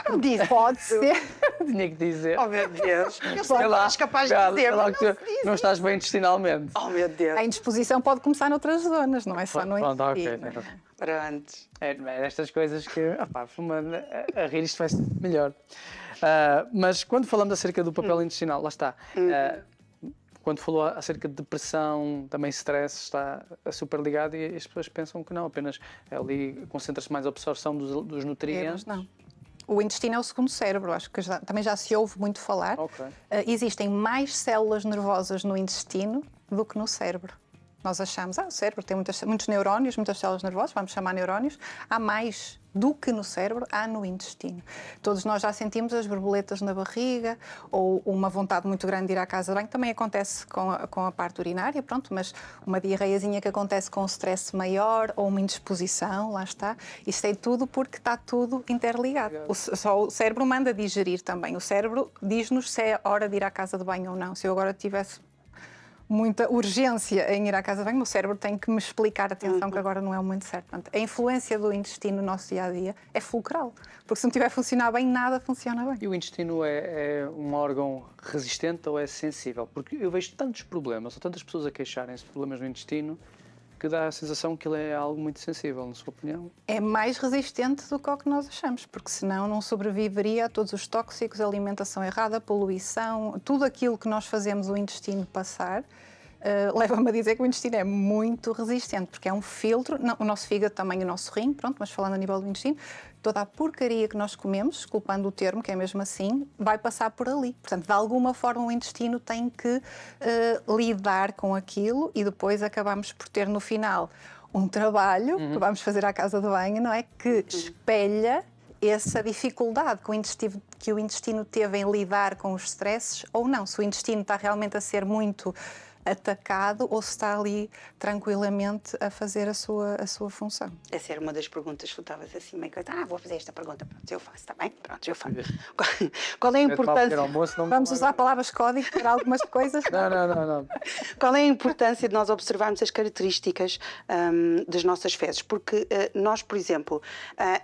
Não diz. Pode ser. Tinha que dizer. Oh, meu Deus. Eu Sei lá, és capaz de sei dizer, lá mas que não tu se diz. não estás bem intestinalmente. Oh, meu Deus. A indisposição pode começar noutras zonas, não é só no Pronto, ok. intestino. Pronto. É estas coisas que, a rir isto vai-se melhor. Mas quando falamos acerca do papel intestinal, lá está. Quando falou acerca de depressão, também stress, está super ligado e as pessoas pensam que não, apenas ali concentra-se mais a absorção dos nutrientes. Mas não. O intestino é o segundo cérebro, acho que também já se ouve muito falar. Ok. Existem mais células nervosas no intestino do que no cérebro. Nós achamos, o cérebro tem muitos neurónios, muitas células nervosas, vamos chamar neurónios. Há mais do que no cérebro, há no intestino. Todos nós já sentimos as borboletas na barriga ou uma vontade muito grande de ir à casa de banho. Também acontece com a parte urinária, pronto, mas uma diarreiazinha que acontece com um stress maior ou uma indisposição, lá está. Isto é tudo porque está tudo interligado. Só o cérebro manda digerir também. O cérebro diz-nos se é hora de ir à casa de banho ou não. Se eu agora tivesse muita urgência em ir à casa de banho, o cérebro tem que me explicar, atenção, que agora não é o momento certo. Portanto, a influência do intestino no nosso dia-a-dia é fulcral, porque se não estiver a funcionar bem, nada funciona bem. E o intestino é um órgão resistente ou é sensível? Porque eu vejo tantos problemas, ou tantas pessoas a queixarem-se de problemas no intestino, que dá a sensação que ele é algo muito sensível, na sua opinião. É mais resistente do que o que nós achamos, porque senão não sobreviveria a todos os tóxicos, a alimentação errada, a poluição, tudo aquilo que nós fazemos o intestino passar. Leva-me a dizer que o intestino é muito resistente, porque é um filtro, não, o nosso fígado também, o nosso rim, pronto, mas falando a nível do intestino, toda a porcaria que nós comemos, desculpando o termo, que é mesmo assim, vai passar por ali. Portanto, de alguma forma o intestino tem que lidar com aquilo e depois acabamos por ter no final um trabalho que vamos fazer à casa de banho, não é? Que espelha essa dificuldade que o intestino teve em lidar com os stresses ou não. Se o intestino está realmente a ser muito atacado ou se está ali tranquilamente a fazer a sua função. Essa era uma das perguntas que estavas assim, meio que, vou fazer esta pergunta, pronto, eu faço, está bem? Pronto, eu faço. Qual é a importância... Vamos usar palavras código para algumas coisas? Não. Qual é a importância de nós observarmos as características das nossas fezes? Porque nós, por exemplo,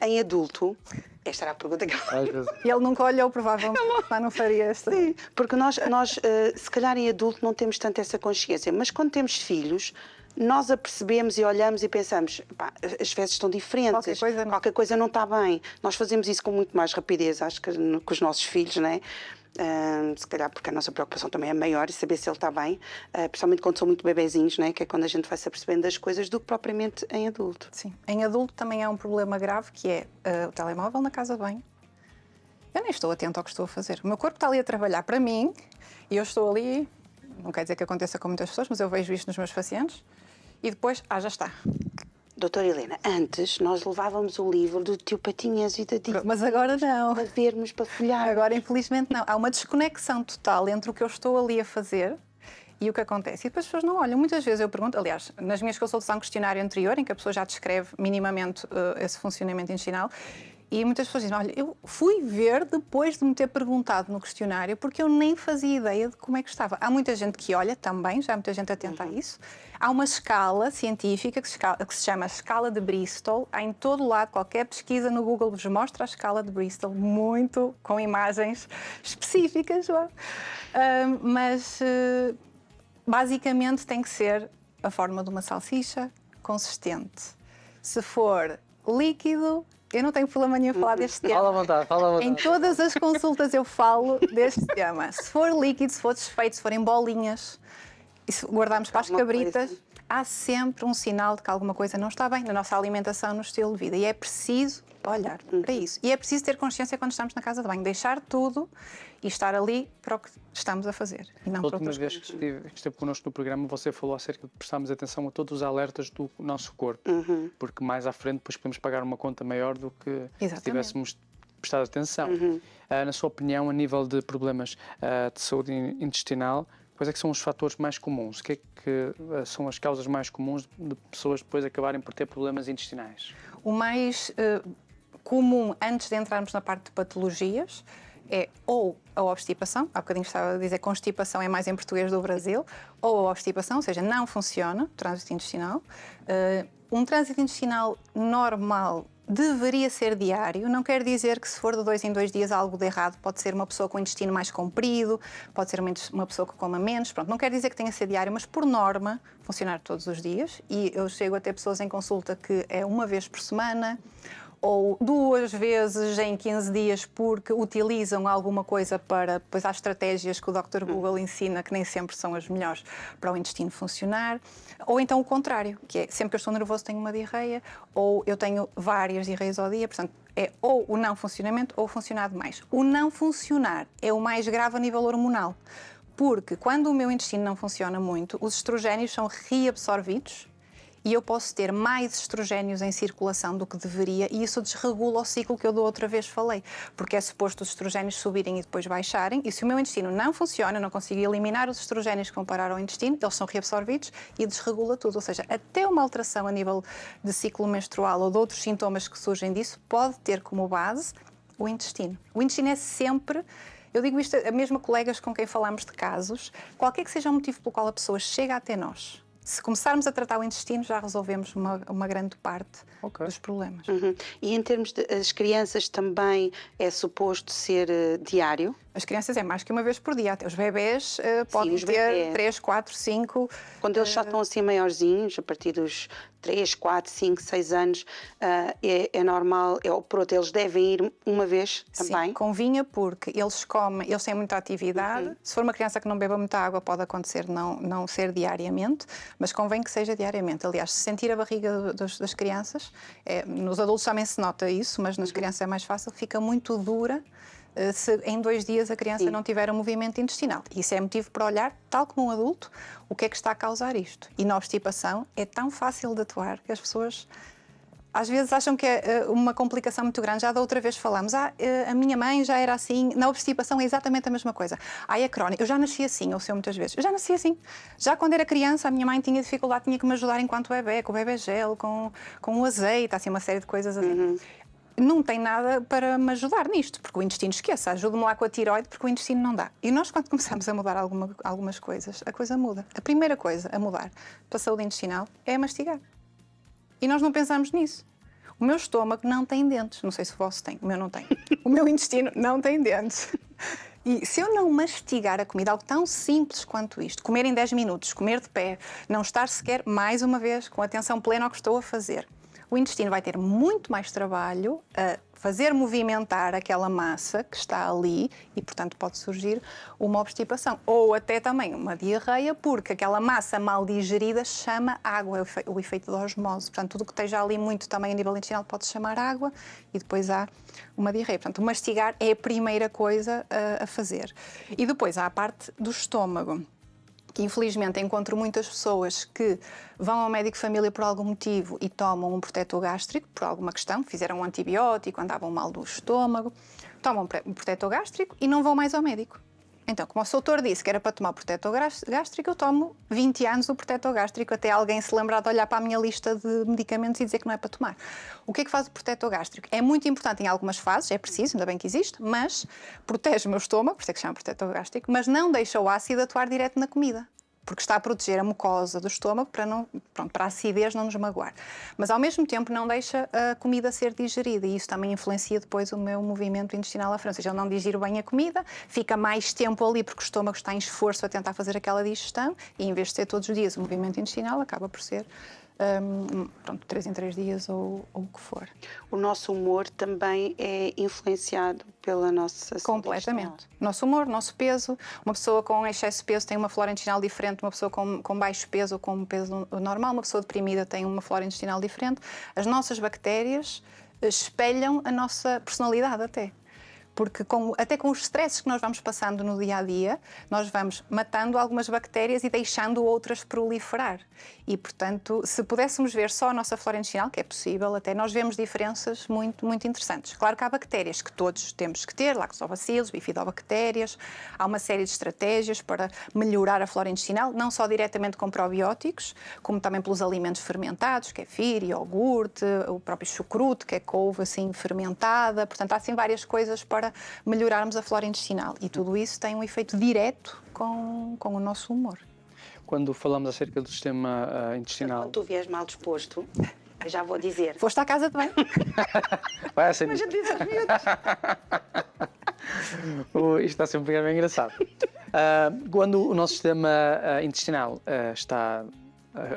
em adulto, esta era a pergunta que eu... Ele nunca olhou, provavelmente, não faria esta. Sim, porque nós se calhar em adulto não temos tanto essa consciência, mas quando temos filhos, nós apercebemos e olhamos e pensamos, as fezes estão diferentes, qualquer coisa não está bem. Nós fazemos isso com muito mais rapidez, acho que com os nossos filhos, não é? Se calhar porque a nossa preocupação também é maior e saber se ele está bem, principalmente quando são muito bebezinhos, não é? Que é quando a gente vai se apercebendo das coisas, do que propriamente em adulto. Sim, em adulto também há um problema grave que é o telemóvel na casa de banho. Eu nem estou atento ao que estou a fazer. O meu corpo está ali a trabalhar para mim e eu estou ali, não quer dizer que aconteça com muitas pessoas, mas eu vejo isto nos meus pacientes e depois, já está. Doutora Helena, antes nós levávamos o livro do tio Patinhas e da Dita. Mas agora não. Para vermos, para folhear. Agora, infelizmente, não. Há uma desconexão total entre o que eu estou ali a fazer E o que acontece? E depois as pessoas não olham. Muitas vezes eu pergunto, aliás, nas minhas consultas há um questionário anterior em que a pessoa já descreve minimamente esse funcionamento intestinal. E muitas pessoas dizem, olha, eu fui ver depois de me ter perguntado no questionário porque eu nem fazia ideia de como é que estava. Há muita gente que olha também, já há muita gente atenta a isso. Há uma escala científica que se chama escala de Bristol. Há em todo lado, qualquer pesquisa no Google vos mostra a escala de Bristol, muito com imagens específicas. Mas basicamente tem que ser a forma de uma salsicha consistente. Se for líquido, eu não tenho problema nenhum a falar deste tema. Fala à vontade, fala à vontade. Em todas as consultas eu falo deste tema. Se for líquido, se for desfeito, se forem bolinhas, e se guardarmos para as cabritas, há sempre um sinal de que alguma coisa não está bem na nossa alimentação, no estilo de vida. E é preciso olhar para isso. E é preciso ter consciência quando estamos na casa de banho, deixar tudo e estar ali para o que estamos a fazer. E não A para última outras vez coisas. que esteve connosco no programa, você falou acerca de prestarmos atenção a todos os alertas do nosso corpo, porque mais à frente depois podemos pagar uma conta maior do que se Exatamente. tivéssemos prestado atenção. Na sua opinião, a nível de problemas de saúde intestinal, quais é que são os fatores mais comuns? O que é que são as causas mais comuns de pessoas depois acabarem por ter problemas intestinais? O mais comum, antes de entrarmos na parte de patologias, é ou a obstipação, há bocadinho estava a dizer constipação é mais em português do Brasil, ou a obstipação, ou seja, não funciona o trânsito intestinal. Um trânsito intestinal normal deveria ser diário, não quer dizer que se for de 2 em 2 dias há algo de errado, pode ser uma pessoa com o intestino mais comprido, pode ser uma pessoa que coma menos, pronto, não quer dizer que tenha que ser diário, mas por norma funcionar todos os dias, e eu chego a ter pessoas em consulta que é uma vez por semana, ou 2 vezes em 15 dias porque utilizam alguma coisa para... Depois há estratégias que o Dr. Google ensina que nem sempre são as melhores para o intestino funcionar. Ou então o contrário, que é sempre que eu estou nervoso tenho uma diarreia, ou eu tenho várias diarreias ao dia, portanto é ou o não funcionamento ou funcionar demais. O não funcionar é o mais grave a nível hormonal, porque quando o meu intestino não funciona muito, os estrogénios são reabsorvidos, e eu posso ter mais estrogénios em circulação do que deveria e isso desregula o ciclo que eu da outra vez falei, porque é suposto os estrogénios subirem e depois baixarem, e se o meu intestino não funciona, eu não consigo eliminar os estrogénios que vão parar ao intestino, eles são reabsorvidos e desregula tudo, ou seja, até uma alteração a nível de ciclo menstrual ou de outros sintomas que surgem disso, pode ter como base o intestino. O intestino é sempre... Eu digo isto a mesmo colegas com quem falamos de casos, qualquer que seja o motivo pelo qual a pessoa chega até nós, se começarmos a tratar o intestino, já resolvemos uma grande parte dos problemas. E em termos de as crianças também é suposto ser diário? As crianças é mais que uma vez por dia. Até os bebés podem os ter bebés. 3, 4, 5... Quando eles já estão assim maiorzinhos, a partir dos 3, 4, 5, 6 anos, é normal, pronto, eles devem ir uma vez também? Sim, convinha porque eles comem, eles têm muita atividade. Se for uma criança que não beba muita água, pode acontecer não ser diariamente, mas convém que seja diariamente. Aliás, se sentir a barriga das crianças, nos adultos também se nota isso, mas nas crianças é mais fácil, fica muito dura se em 2 dias a criança não tiver um movimento intestinal. Isso é motivo para olhar, tal como um adulto, o que é que está a causar isto. E na obstipação é tão fácil de atuar que as pessoas às vezes acham que é uma complicação muito grande. Já da outra vez falamos, a minha mãe já era assim, na obstipação é exatamente a mesma coisa. É crónica, eu já nasci assim, ou sei muitas vezes, eu já nasci assim. Já quando era criança a minha mãe tinha dificuldade, tinha que me ajudar enquanto bebê, com o bebê gel, com o azeite, assim uma série de coisas assim. Não tem nada para me ajudar nisto, porque o intestino esqueça, ajuda-me lá com a tiroide, porque o intestino não dá. E nós, quando começamos a mudar algumas coisas, a coisa muda. A primeira coisa a mudar para a saúde intestinal é mastigar. E nós não pensamos nisso. O meu estômago não tem dentes. Não sei se o vosso tem, o meu não tem. O meu intestino não tem dentes. E se eu não mastigar a comida, algo tão simples quanto isto, comer em 10 minutos, comer de pé, não estar sequer, mais uma vez, com atenção plena ao que estou a fazer, o intestino vai ter muito mais trabalho a fazer movimentar aquela massa que está ali e, portanto, pode surgir uma obstipação. Ou até também uma diarreia, porque aquela massa mal digerida chama água, é o efeito da osmose. Portanto, tudo que esteja ali muito também a nível intestinal pode chamar água e depois há uma diarreia. Portanto, mastigar é a primeira coisa a fazer. E depois há a parte do estômago, que infelizmente encontro muitas pessoas que vão ao médico de família por algum motivo e tomam um protetor gástrico, por alguma questão, fizeram um antibiótico, andavam mal do estômago, tomam um protetor gástrico e não vão mais ao médico. Então, como o doutor disse que era para tomar protetor gástrico, eu tomo 20 anos o protetor gástrico, até alguém se lembrar de olhar para a minha lista de medicamentos e dizer que não é para tomar. O que é que faz o protetor gástrico? É muito importante em algumas fases, é preciso, ainda bem que existe, mas protege o meu estômago, por isso é que se chama protetor gástrico, mas não deixa o ácido atuar direto na comida, porque está a proteger a mucosa do estômago para a acidez não nos magoar. Mas, ao mesmo tempo, não deixa a comida ser digerida e isso também influencia depois o meu movimento intestinal à frente. Ou seja, eu não digiro bem a comida, fica mais tempo ali porque o estômago está em esforço a tentar fazer aquela digestão e, em vez de ser todos os dias o movimento intestinal, acaba por ser 3 em 3 dias ou o que for. O nosso humor também é influenciado pela nossa saúde Completamente. intestinal. Nosso humor, nosso peso. Uma pessoa com excesso de peso tem uma flora intestinal diferente, uma pessoa com baixo peso ou com peso normal, uma pessoa deprimida tem uma flora intestinal diferente. As nossas bactérias espelham a nossa personalidade até. Porque até com os stresses que nós vamos passando no dia-a-dia, nós vamos matando algumas bactérias e deixando outras proliferar. E, portanto, se pudéssemos ver só a nossa flora intestinal, que é possível, até nós vemos diferenças muito, muito interessantes. Claro que há bactérias que todos temos que ter, lactobacilos, bifidobactérias, há uma série de estratégias para melhorar a flora intestinal, não só diretamente com probióticos, como também pelos alimentos fermentados, kefir, iogurte, o próprio chucrute, que é couve assim fermentada. Portanto, há assim várias coisas para melhorarmos a flora intestinal e tudo isso tem um efeito direto com o nosso humor. Quando falamos acerca do sistema intestinal... Quando tu vieres mal disposto, eu já vou dizer. Foste à casa de banho. Vai assim. Mas eu disse aos miúdos. Isto está a ser um programa engraçado. Quando o nosso sistema intestinal está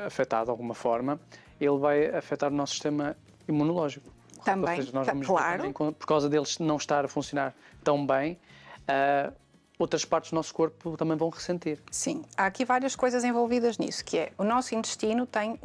afetado de alguma forma, ele vai afetar o nosso sistema imunológico. Também, ou seja, nós vamos claro. ver também, por causa deles não estar a funcionar tão bem, outras partes do nosso corpo também vão ressentir. Sim, há aqui várias coisas envolvidas nisso, que é o nosso intestino tem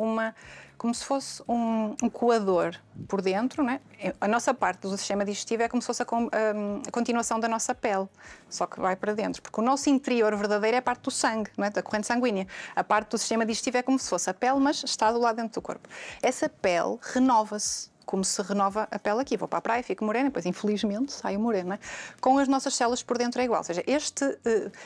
como se fosse um coador por dentro, né? A nossa parte do sistema digestivo é como se fosse a continuação da nossa pele, só que vai para dentro, porque o nosso interior verdadeiro é a parte do sangue, não é? Da corrente sanguínea. A parte do sistema digestivo é como se fosse a pele, mas está do lado dentro do corpo. Essa pele renova-se. Como se renova a pele aqui. Vou para a praia, fico morena, depois infelizmente saio morena. Né? Com as nossas células por dentro é igual. Ou seja, este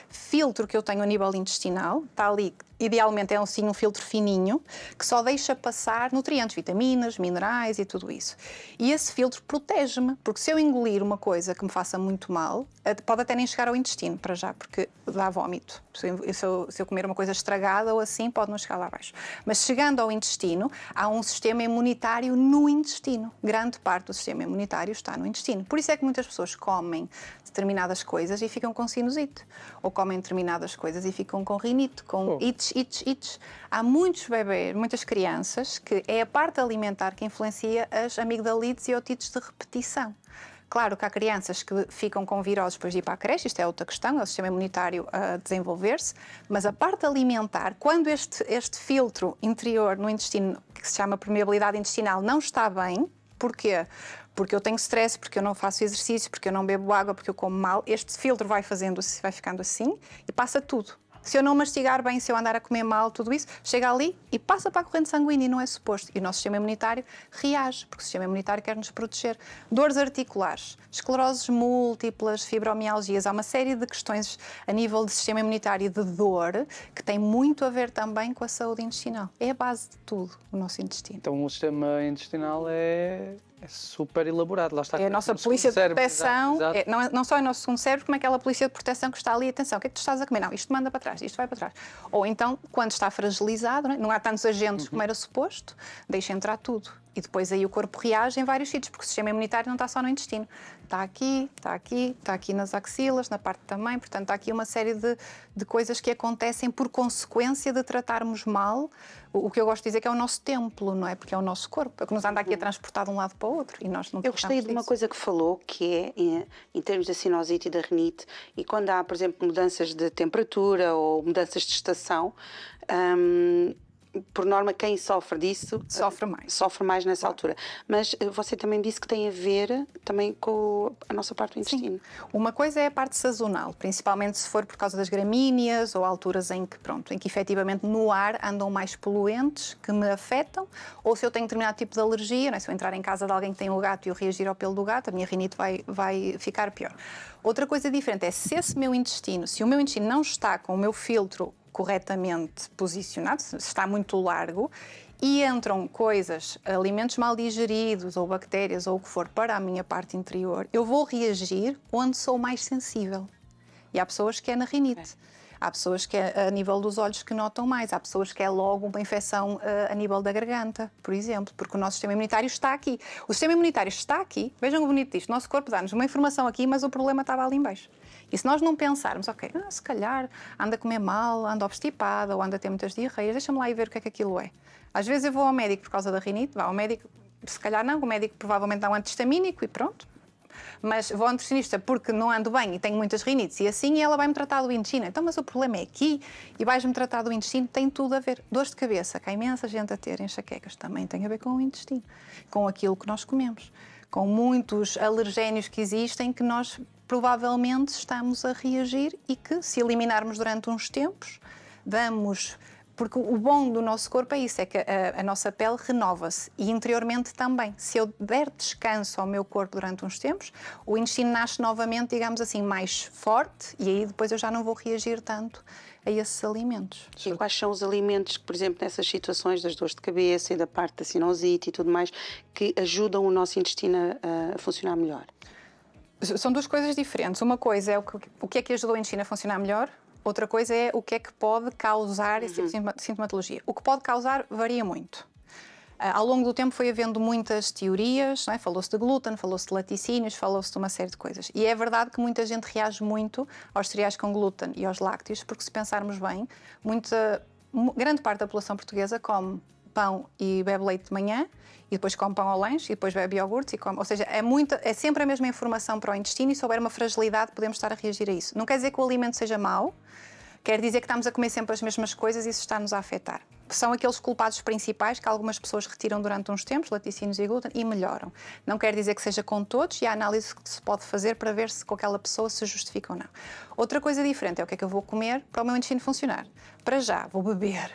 filtro que eu tenho a nível intestinal está ali, idealmente é um filtro fininho, que só deixa passar nutrientes, vitaminas, minerais e tudo isso. E esse filtro protege-me, porque se eu engolir uma coisa que me faça muito mal, pode até nem chegar ao intestino, para já, porque dá vómito. Se eu comer uma coisa estragada ou assim, pode não chegar lá abaixo. Mas chegando ao intestino, há um sistema imunitário no intestino. Grande parte do sistema imunitário está no intestino. Por isso é que muitas pessoas comem determinadas coisas e ficam com sinusite. Ou comem determinadas coisas e ficam com rinite, com itch. Há muitos bebês, muitas crianças, que é a parte alimentar que influencia as amigdalites e otites de repetição. Claro que há crianças que ficam com viroses depois de ir para a creche, isto é outra questão, é o sistema imunitário a desenvolver-se, mas a parte alimentar, quando este filtro interior no intestino, que se chama permeabilidade intestinal, não está bem, porquê? Porque eu tenho stress, porque eu não faço exercício, porque eu não bebo água, porque eu como mal, este filtro vai ficando assim e passa tudo. Se eu não mastigar bem, se eu andar a comer mal, tudo isso, chega ali e passa para a corrente sanguínea e não é suposto. E o nosso sistema imunitário reage, porque o sistema imunitário quer nos proteger. Dores articulares, escleroses múltiplas, fibromialgias, há uma série de questões a nível de sistema imunitário de dor que tem muito a ver também com a saúde intestinal. É a base de tudo, o nosso intestino. Então o sistema intestinal é super elaborado. Lá está, é a nossa polícia de proteção, não só é o nosso segundo cérebro, como aquela polícia de proteção que está ali. Atenção, o que é que tu estás a comer? Não, isto manda para trás, isto vai para trás. Ou então, quando está fragilizado, não há tantos agentes como era suposto, deixa entrar tudo. E depois aí o corpo reage em vários sítios, porque o sistema imunitário não está só no intestino. Está aqui nas axilas, na parte também. Portanto, há aqui uma série de coisas que acontecem por consequência de tratarmos mal o que eu gosto de dizer que é o nosso templo, não é? Porque é o nosso corpo, é que nos anda aqui a transportar de um lado para o outro. E nós não. Eu gostei de uma coisa que falou, que é em termos da sinusite e da rinite, e quando há, por exemplo, mudanças de temperatura ou mudanças de estação, por norma, quem sofre disso sofre mais nessa altura. Mas você também disse que tem a ver também com a nossa parte do intestino. Sim. Uma coisa é a parte sazonal, principalmente se for por causa das gramíneas ou alturas em que efetivamente no ar andam mais poluentes que me afetam, ou se eu tenho determinado tipo de alergia, não é? Se eu entrar em casa de alguém que tem um gato e eu reagir ao pelo do gato, a minha rinite vai ficar pior. Outra coisa diferente é se o meu intestino não está com o meu filtro corretamente posicionado, se está muito largo, e entram coisas, alimentos mal digeridos ou bactérias ou o que for para a minha parte interior, eu vou reagir onde sou mais sensível. E há pessoas que é na rinite. Há pessoas que é a nível dos olhos que notam mais. Há pessoas que é logo uma infecção a nível da garganta, por exemplo, porque o nosso sistema imunitário está aqui. O sistema imunitário está aqui. Vejam o bonito disto. O nosso corpo dá-nos uma informação aqui, mas o problema estava ali embaixo. E se nós não pensarmos, ok, se calhar anda a comer mal, anda obstipada ou anda a ter muitas diarreias, deixa-me lá ir ver o que é que aquilo é. Às vezes eu vou ao médico por causa da rinite, vá ao médico, se calhar não, o médico provavelmente dá um antihistamínico e pronto. Mas vou ao nutricionista porque não ando bem e tenho muitas rinites e assim ela vai-me tratar do intestino. Então, mas o problema é aqui e vais-me tratar do intestino, tem tudo a ver. Dores de cabeça, que há imensa gente a ter enxaquecas, também tem a ver com o intestino, com aquilo que nós comemos, com muitos alergénios que existem que nós provavelmente estamos a reagir e que, se eliminarmos durante uns tempos, damos... Porque o bom do nosso corpo é isso, é que a nossa pele renova-se e interiormente também. Se eu der descanso ao meu corpo durante uns tempos, o intestino nasce novamente, digamos assim, mais forte e aí depois eu já não vou reagir tanto a esses alimentos. E quais são os alimentos que, por exemplo, nessas situações das dores de cabeça e da parte da sinusite e tudo mais, que ajudam o nosso intestino a funcionar melhor? São duas coisas diferentes. Uma coisa é o que é que ajuda o intestino a funcionar melhor. Outra coisa é o que é que pode causar esse tipo de sintomatologia. O que pode causar varia muito. Ao longo do tempo foi havendo muitas teorias, não é? Falou-se de glúten, falou-se de laticínios, falou-se de uma série de coisas. E é verdade que muita gente reage muito aos cereais com glúten e aos lácteos, porque se pensarmos bem, grande parte da população portuguesa come pão e bebe leite de manhã, e depois come pão ao lanche, e depois bebe iogurte, ou seja, é sempre a mesma informação para o intestino e se houver uma fragilidade podemos estar a reagir a isso. Não quer dizer que o alimento seja mau, quer dizer que estamos a comer sempre as mesmas coisas e isso está-nos a afetar. São aqueles culpados principais que algumas pessoas retiram durante uns tempos, laticínios e glúten, e melhoram. Não quer dizer que seja com todos e há análise que se pode fazer para ver se com aquela pessoa se justifica ou não. Outra coisa diferente é o que é que eu vou comer para o meu intestino funcionar. Para já, vou beber.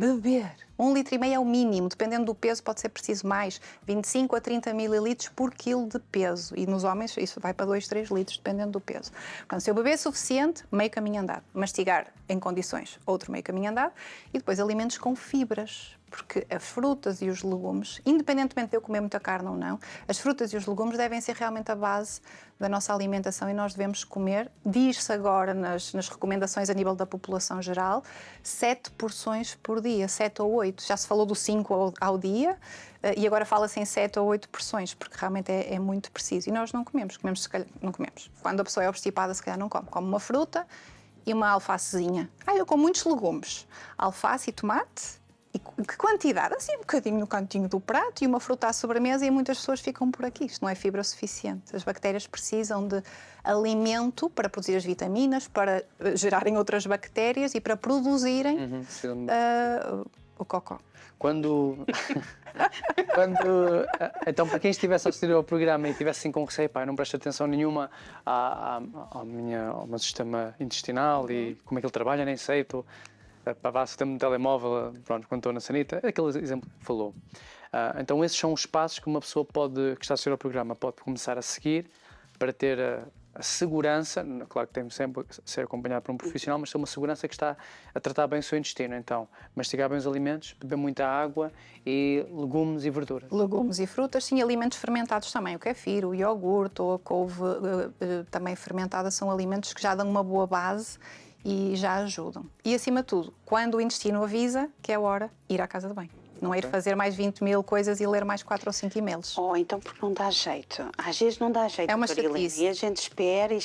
1,5 litro é o mínimo, dependendo do peso pode ser preciso mais, 25 a 30 mililitros por quilo de peso. E nos homens isso vai para 2, 3 litros, dependendo do peso. Portanto, se eu beber suficiente, meio caminho andado. Mastigar em condições, outro meio caminho andado. E depois alimentos com fibras, porque as frutas e os legumes, independentemente de eu comer muita carne ou não, as frutas e os legumes devem ser realmente a base da nossa alimentação e nós devemos comer, diz-se agora nas recomendações a nível da população geral, 7 porções por dia, 7 ou 8. Já se falou do 5 ao dia e agora fala-se em 7 ou 8 porções, porque realmente é muito preciso. E nós não comemos, se calhar, não comemos. Quando a pessoa é obstipada, se calhar não come. Come uma fruta e uma alfacezinha. Eu como muitos legumes, alface e tomate. E que quantidade? Assim, um bocadinho no cantinho do prato e uma fruta à sobremesa e muitas pessoas ficam por aqui. Isto não é fibra suficiente. As bactérias precisam de alimento para produzir as vitaminas, para gerarem outras bactérias e para produzirem o cocó. Então, para quem estivesse a assistir ao programa e estivesse assim com receio, não presta atenção nenhuma ao meu sistema intestinal e como é que ele trabalha, nem sei, para se ter um telemóvel, pronto, quando estou na sanita, é aquele exemplo que falou. Então esses são os passos que uma pessoa que está a assistir ao programa pode começar a seguir para ter a segurança, claro que tem sempre a ser acompanhado por um profissional, mas ter uma segurança que está a tratar bem o seu intestino. Então, mastigar bem os alimentos, beber muita água e legumes e verduras. Legumes e frutas, sim, alimentos fermentados também. O kefir, o iogurte ou a couve também fermentada são alimentos que já dão uma boa base e já ajudam. E, acima de tudo, quando o intestino avisa que é hora de ir à casa de banho. Não é ir fazer mais 20 mil coisas e ler mais 4 ou 5 e-mails. Então porque não dá jeito. Às vezes não dá jeito. É uma chatice. E a gente espera.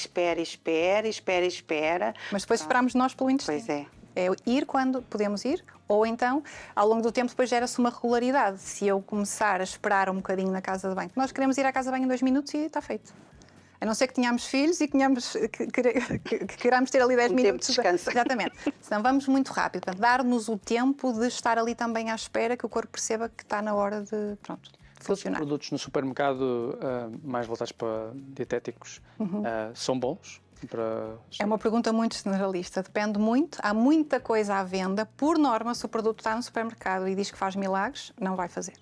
Mas depois esperamos nós pelo intestino. Pois é. É ir quando podemos ir, ou então, ao longo do tempo, depois gera-se uma regularidade. Se eu começar a esperar um bocadinho na casa de banho. Nós queremos ir à casa de banho em 2 minutos e está feito. A não ser que tenhamos filhos e que queiramos ter ali 10 minutos de descanso. Exatamente. Senão vamos muito rápido. Portanto, dar-nos o tempo de estar ali também à espera que o corpo perceba que está na hora de, pronto, de Todos os funcionar. produtos no supermercado mais voltados para dietéticos são bons? É uma pergunta muito generalista, depende muito. Há muita coisa à venda. Por norma, se o produto está no supermercado e diz que faz milagres, não vai fazer.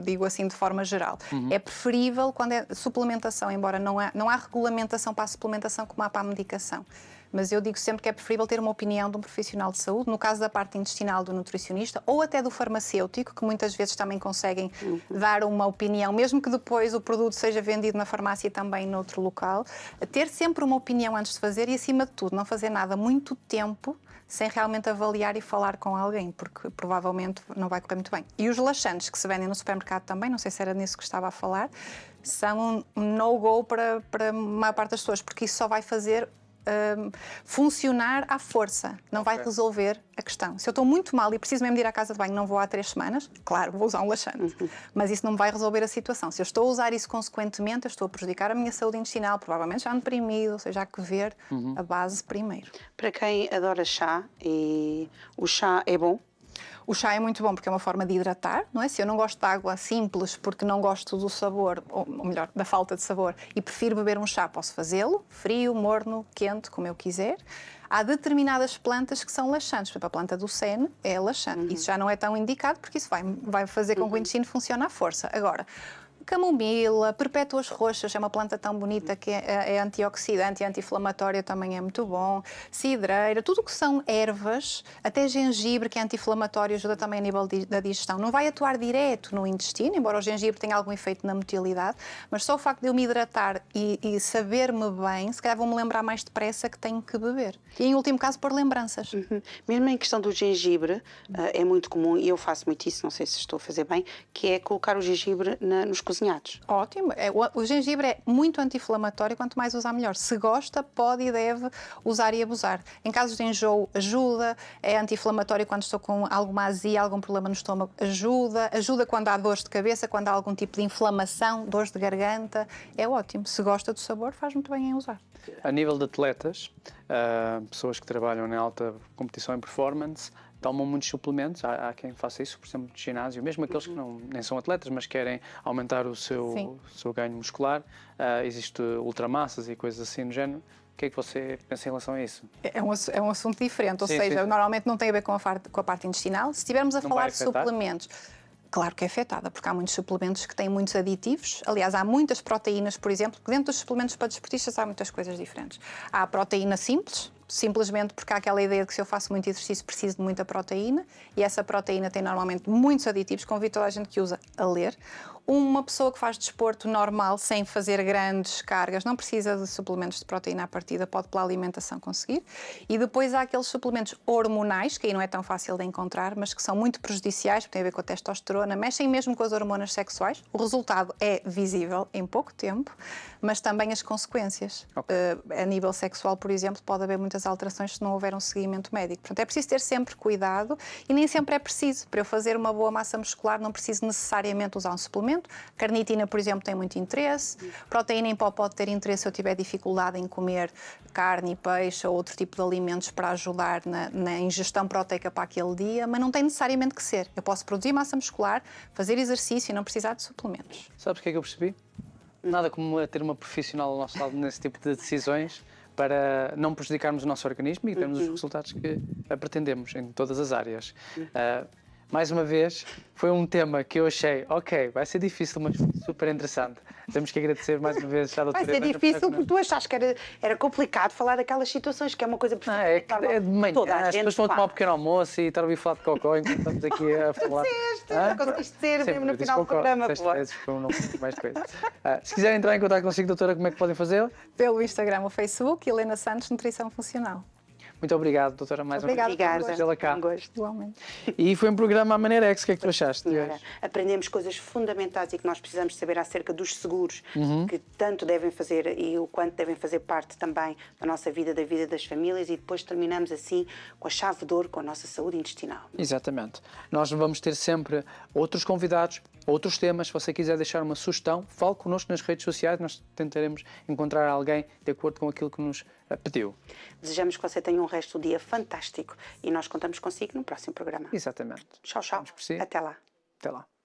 Digo assim de forma geral. É preferível quando é suplementação, embora não há regulamentação para a suplementação como há para a medicação. Mas eu digo sempre que é preferível ter uma opinião de um profissional de saúde, no caso da parte intestinal do nutricionista ou até do farmacêutico, que muitas vezes também conseguem dar uma opinião, mesmo que depois o produto seja vendido na farmácia e também noutro local. Ter sempre uma opinião antes de fazer e, acima de tudo, não fazer nada muito tempo sem realmente avaliar e falar com alguém, porque provavelmente não vai correr muito bem. E os laxantes que se vendem no supermercado também, não sei se era nisso que estava a falar, são um no-go para a maior parte das pessoas, porque isso só vai fazer funcionar à força, não vai resolver a questão. Se eu estou muito mal e preciso mesmo de ir à casa de banho, não vou há 3 semanas, claro, vou usar um laxante, mas isso não me vai resolver a situação. Se eu estou a usar isso consequentemente, eu estou a prejudicar a minha saúde intestinal, provavelmente já deprimido, ou seja, há que ver a base primeiro. Para quem adora chá, e o chá é bom? O chá é muito bom porque é uma forma de hidratar, não é? Se eu não gosto de água simples porque não gosto do sabor, ou melhor, da falta de sabor, e prefiro beber um chá, posso fazê-lo, frio, morno, quente, como eu quiser. Há determinadas plantas que são laxantes. Por exemplo, a planta do sene é laxante. Isso já não é tão indicado porque isso vai fazer com que o intestino funcione à força. Agora, camomila, perpétuas roxas, é uma planta tão bonita que é antioxidante e anti-inflamatória, também é muito bom. Cidreira, tudo que são ervas, até gengibre, que é anti-inflamatório, ajuda também a nível da digestão. Não vai atuar direto no intestino, embora o gengibre tenha algum efeito na motilidade, mas só o facto de eu me hidratar e saber-me bem, se calhar vou-me lembrar mais depressa que tenho que beber. E em último caso, pôr lembranças. Mesmo em questão do gengibre, é muito comum, e eu faço muito isso, não sei se estou a fazer bem, que é colocar o gengibre nos cozinhados. Ótimo. O gengibre é muito anti-inflamatório, quanto mais usar melhor. Se gosta, pode e deve usar e abusar. Em casos de enjoo, ajuda. É anti-inflamatório quando estou com alguma azia, algum problema no estômago, ajuda. Ajuda quando há dores de cabeça, quando há algum tipo de inflamação, dores de garganta. É ótimo. Se gosta do sabor, faz muito bem em usar. A nível de atletas, pessoas que trabalham em alta competição e performance, tomam muitos suplementos. Há quem faça isso, por exemplo, de ginásio, mesmo aqueles que nem são atletas, mas querem aumentar o seu ganho muscular. Existe ultramassas e coisas assim do género. O que é que você pensa em relação a isso? É um assunto diferente, ou seja, normalmente não tem a ver com a parte intestinal. Se estivermos a falar de suplementos, claro que é afetada, porque há muitos suplementos que têm muitos aditivos. Aliás, há muitas proteínas, por exemplo, que dentro dos suplementos para desportistas há muitas coisas diferentes. Há a proteína simples, simplesmente porque há aquela ideia de que se eu faço muito exercício preciso de muita proteína, e essa proteína tem normalmente muitos aditivos, convido toda a gente que usa a ler. Uma pessoa que faz desporto normal, sem fazer grandes cargas, não precisa de suplementos de proteína à partida, pode pela alimentação conseguir. E depois há aqueles suplementos hormonais, que aí não é tão fácil de encontrar, mas que são muito prejudiciais, porque têm a ver com a testosterona, mexem mesmo com as hormonas sexuais. O resultado é visível em pouco tempo, mas também as consequências. A nível sexual, por exemplo, pode haver muitas alterações se não houver um seguimento médico. Portanto, é preciso ter sempre cuidado e nem sempre é preciso. Para eu fazer uma boa massa muscular, não preciso necessariamente usar um suplemento. Carnitina, por exemplo, tem muito interesse. Proteína em pó pode ter interesse se eu tiver dificuldade em comer carne e peixe ou outro tipo de alimentos para ajudar na ingestão proteica para aquele dia, mas não tem necessariamente que ser. Eu posso produzir massa muscular, fazer exercício e não precisar de suplementos. Sabes o que é que eu percebi? Nada como ter uma profissional ao nosso lado nesse tipo de decisões para não prejudicarmos o nosso organismo e termos os resultados que pretendemos em todas as áreas. Mais uma vez, foi um tema que eu achei, vai ser difícil, mas super interessante. Temos que agradecer mais uma vez à doutora. Vai ser difícil porque tu achaste que era complicado falar daquelas situações, que é uma coisa perfeita. É de manhã, as pessoas vão tomar um pequeno almoço e estar a ouvir falar de cocó enquanto estamos aqui a falar. Conseguiste dizer mesmo no final do programa. Se quiserem entrar em contato consigo, doutora, como é que podem fazer? Pelo Instagram ou Facebook, Helena Santos, Nutrição Funcional. Muito obrigado, doutora, mais uma vez. Obrigada. Pela cá. Um gosto. Igualmente. E foi um programa à maneira X. O que é que tu achaste? Aprendemos coisas fundamentais e que nós precisamos saber acerca dos seguros, que tanto devem fazer e o quanto devem fazer parte também da nossa vida, da vida das famílias, e depois terminamos assim com a chave de ouro, com a nossa saúde intestinal. Exatamente. Nós vamos ter sempre outros convidados, outros temas. Se você quiser deixar uma sugestão, fale connosco nas redes sociais, nós tentaremos encontrar alguém de acordo com aquilo que nos pediu. Desejamos que você tenha um resto do dia fantástico e nós contamos consigo no próximo programa. Exatamente. Tchau, tchau. Vamos por si. Até lá. Até lá.